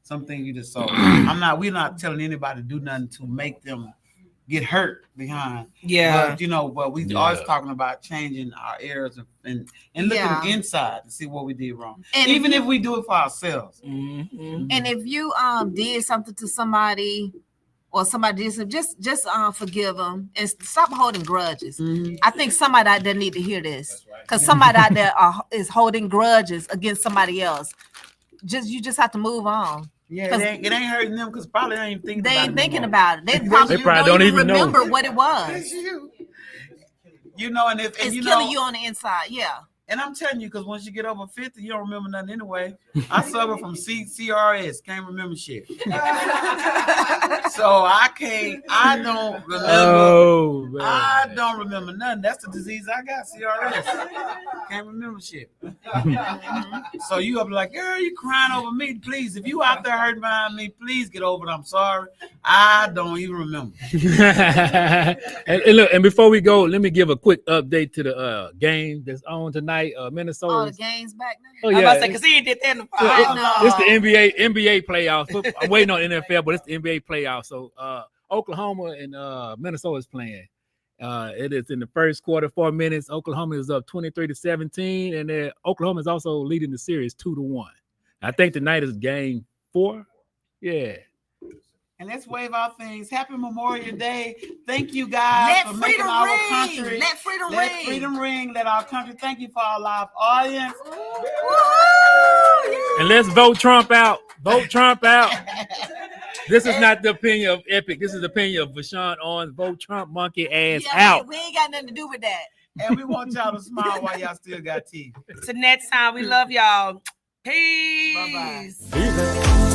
Speaker 3: some things you just sold. We're not telling anybody to do nothing to make them get hurt behind.
Speaker 1: Yeah.
Speaker 3: But we always talking about changing our errors and looking inside to see what we did wrong.
Speaker 2: And
Speaker 3: even if we do it for ourselves.
Speaker 1: Mhm.
Speaker 2: And if you did something to somebody, or somebody did something, just forgive them and stop holding grudges. I think somebody out there need to hear this, because somebody out there is holding grudges against somebody else. You just have to move on.
Speaker 3: Yeah, it ain't hurting them because probably they ain't thinking.
Speaker 2: They
Speaker 3: about
Speaker 2: ain't
Speaker 3: it
Speaker 2: thinking
Speaker 3: no more.
Speaker 2: about it. They probably,
Speaker 4: don't even know.
Speaker 2: remember what it was.
Speaker 3: It's you.
Speaker 2: It's killing you on the inside. Yeah.
Speaker 3: And I'm telling you, because once you get over 50, you don't remember nothing anyway. I suffer from CRS, can't remember shit. So I don't remember.
Speaker 4: Oh, man.
Speaker 3: I don't remember nothing. That's the disease I got, CRS. Can't remember shit. So you up like, girl, you crying over me. Please, if you out there hurting behind me, please get over it. I'm sorry. I don't even remember.
Speaker 4: and look, and before we go, let me give a quick update to the game that's on tonight. Minnesota.
Speaker 2: All the games back now.
Speaker 4: Oh
Speaker 1: I was
Speaker 4: yeah,
Speaker 1: about to say, because he did that in the
Speaker 4: it's the NBA playoffs. I'm waiting on NFL, but it's the NBA playoffs. So Oklahoma and Minnesota is playing. It is in the first quarter, 4 minutes. Oklahoma is up 23-17, and Oklahoma is also leading the series 2-1. I think tonight is game 4. Yeah.
Speaker 3: And let's wave our things. Happy Memorial Day. Thank you guys for making our country.
Speaker 2: Let freedom
Speaker 3: Let
Speaker 2: ring.
Speaker 3: freedom ring. Let our country. Thank you for our live audience.
Speaker 4: And let's vote Trump out. Vote Trump out. This is not the opinion of Epic. This is the opinion of Vashawn Owens. Vote Trump monkey ass out.
Speaker 2: We ain't got nothing to do with that.
Speaker 3: And we want y'all to smile while y'all still got teeth.
Speaker 1: Till next time, we love y'all. Peace.
Speaker 3: Bye-bye.
Speaker 4: Peace.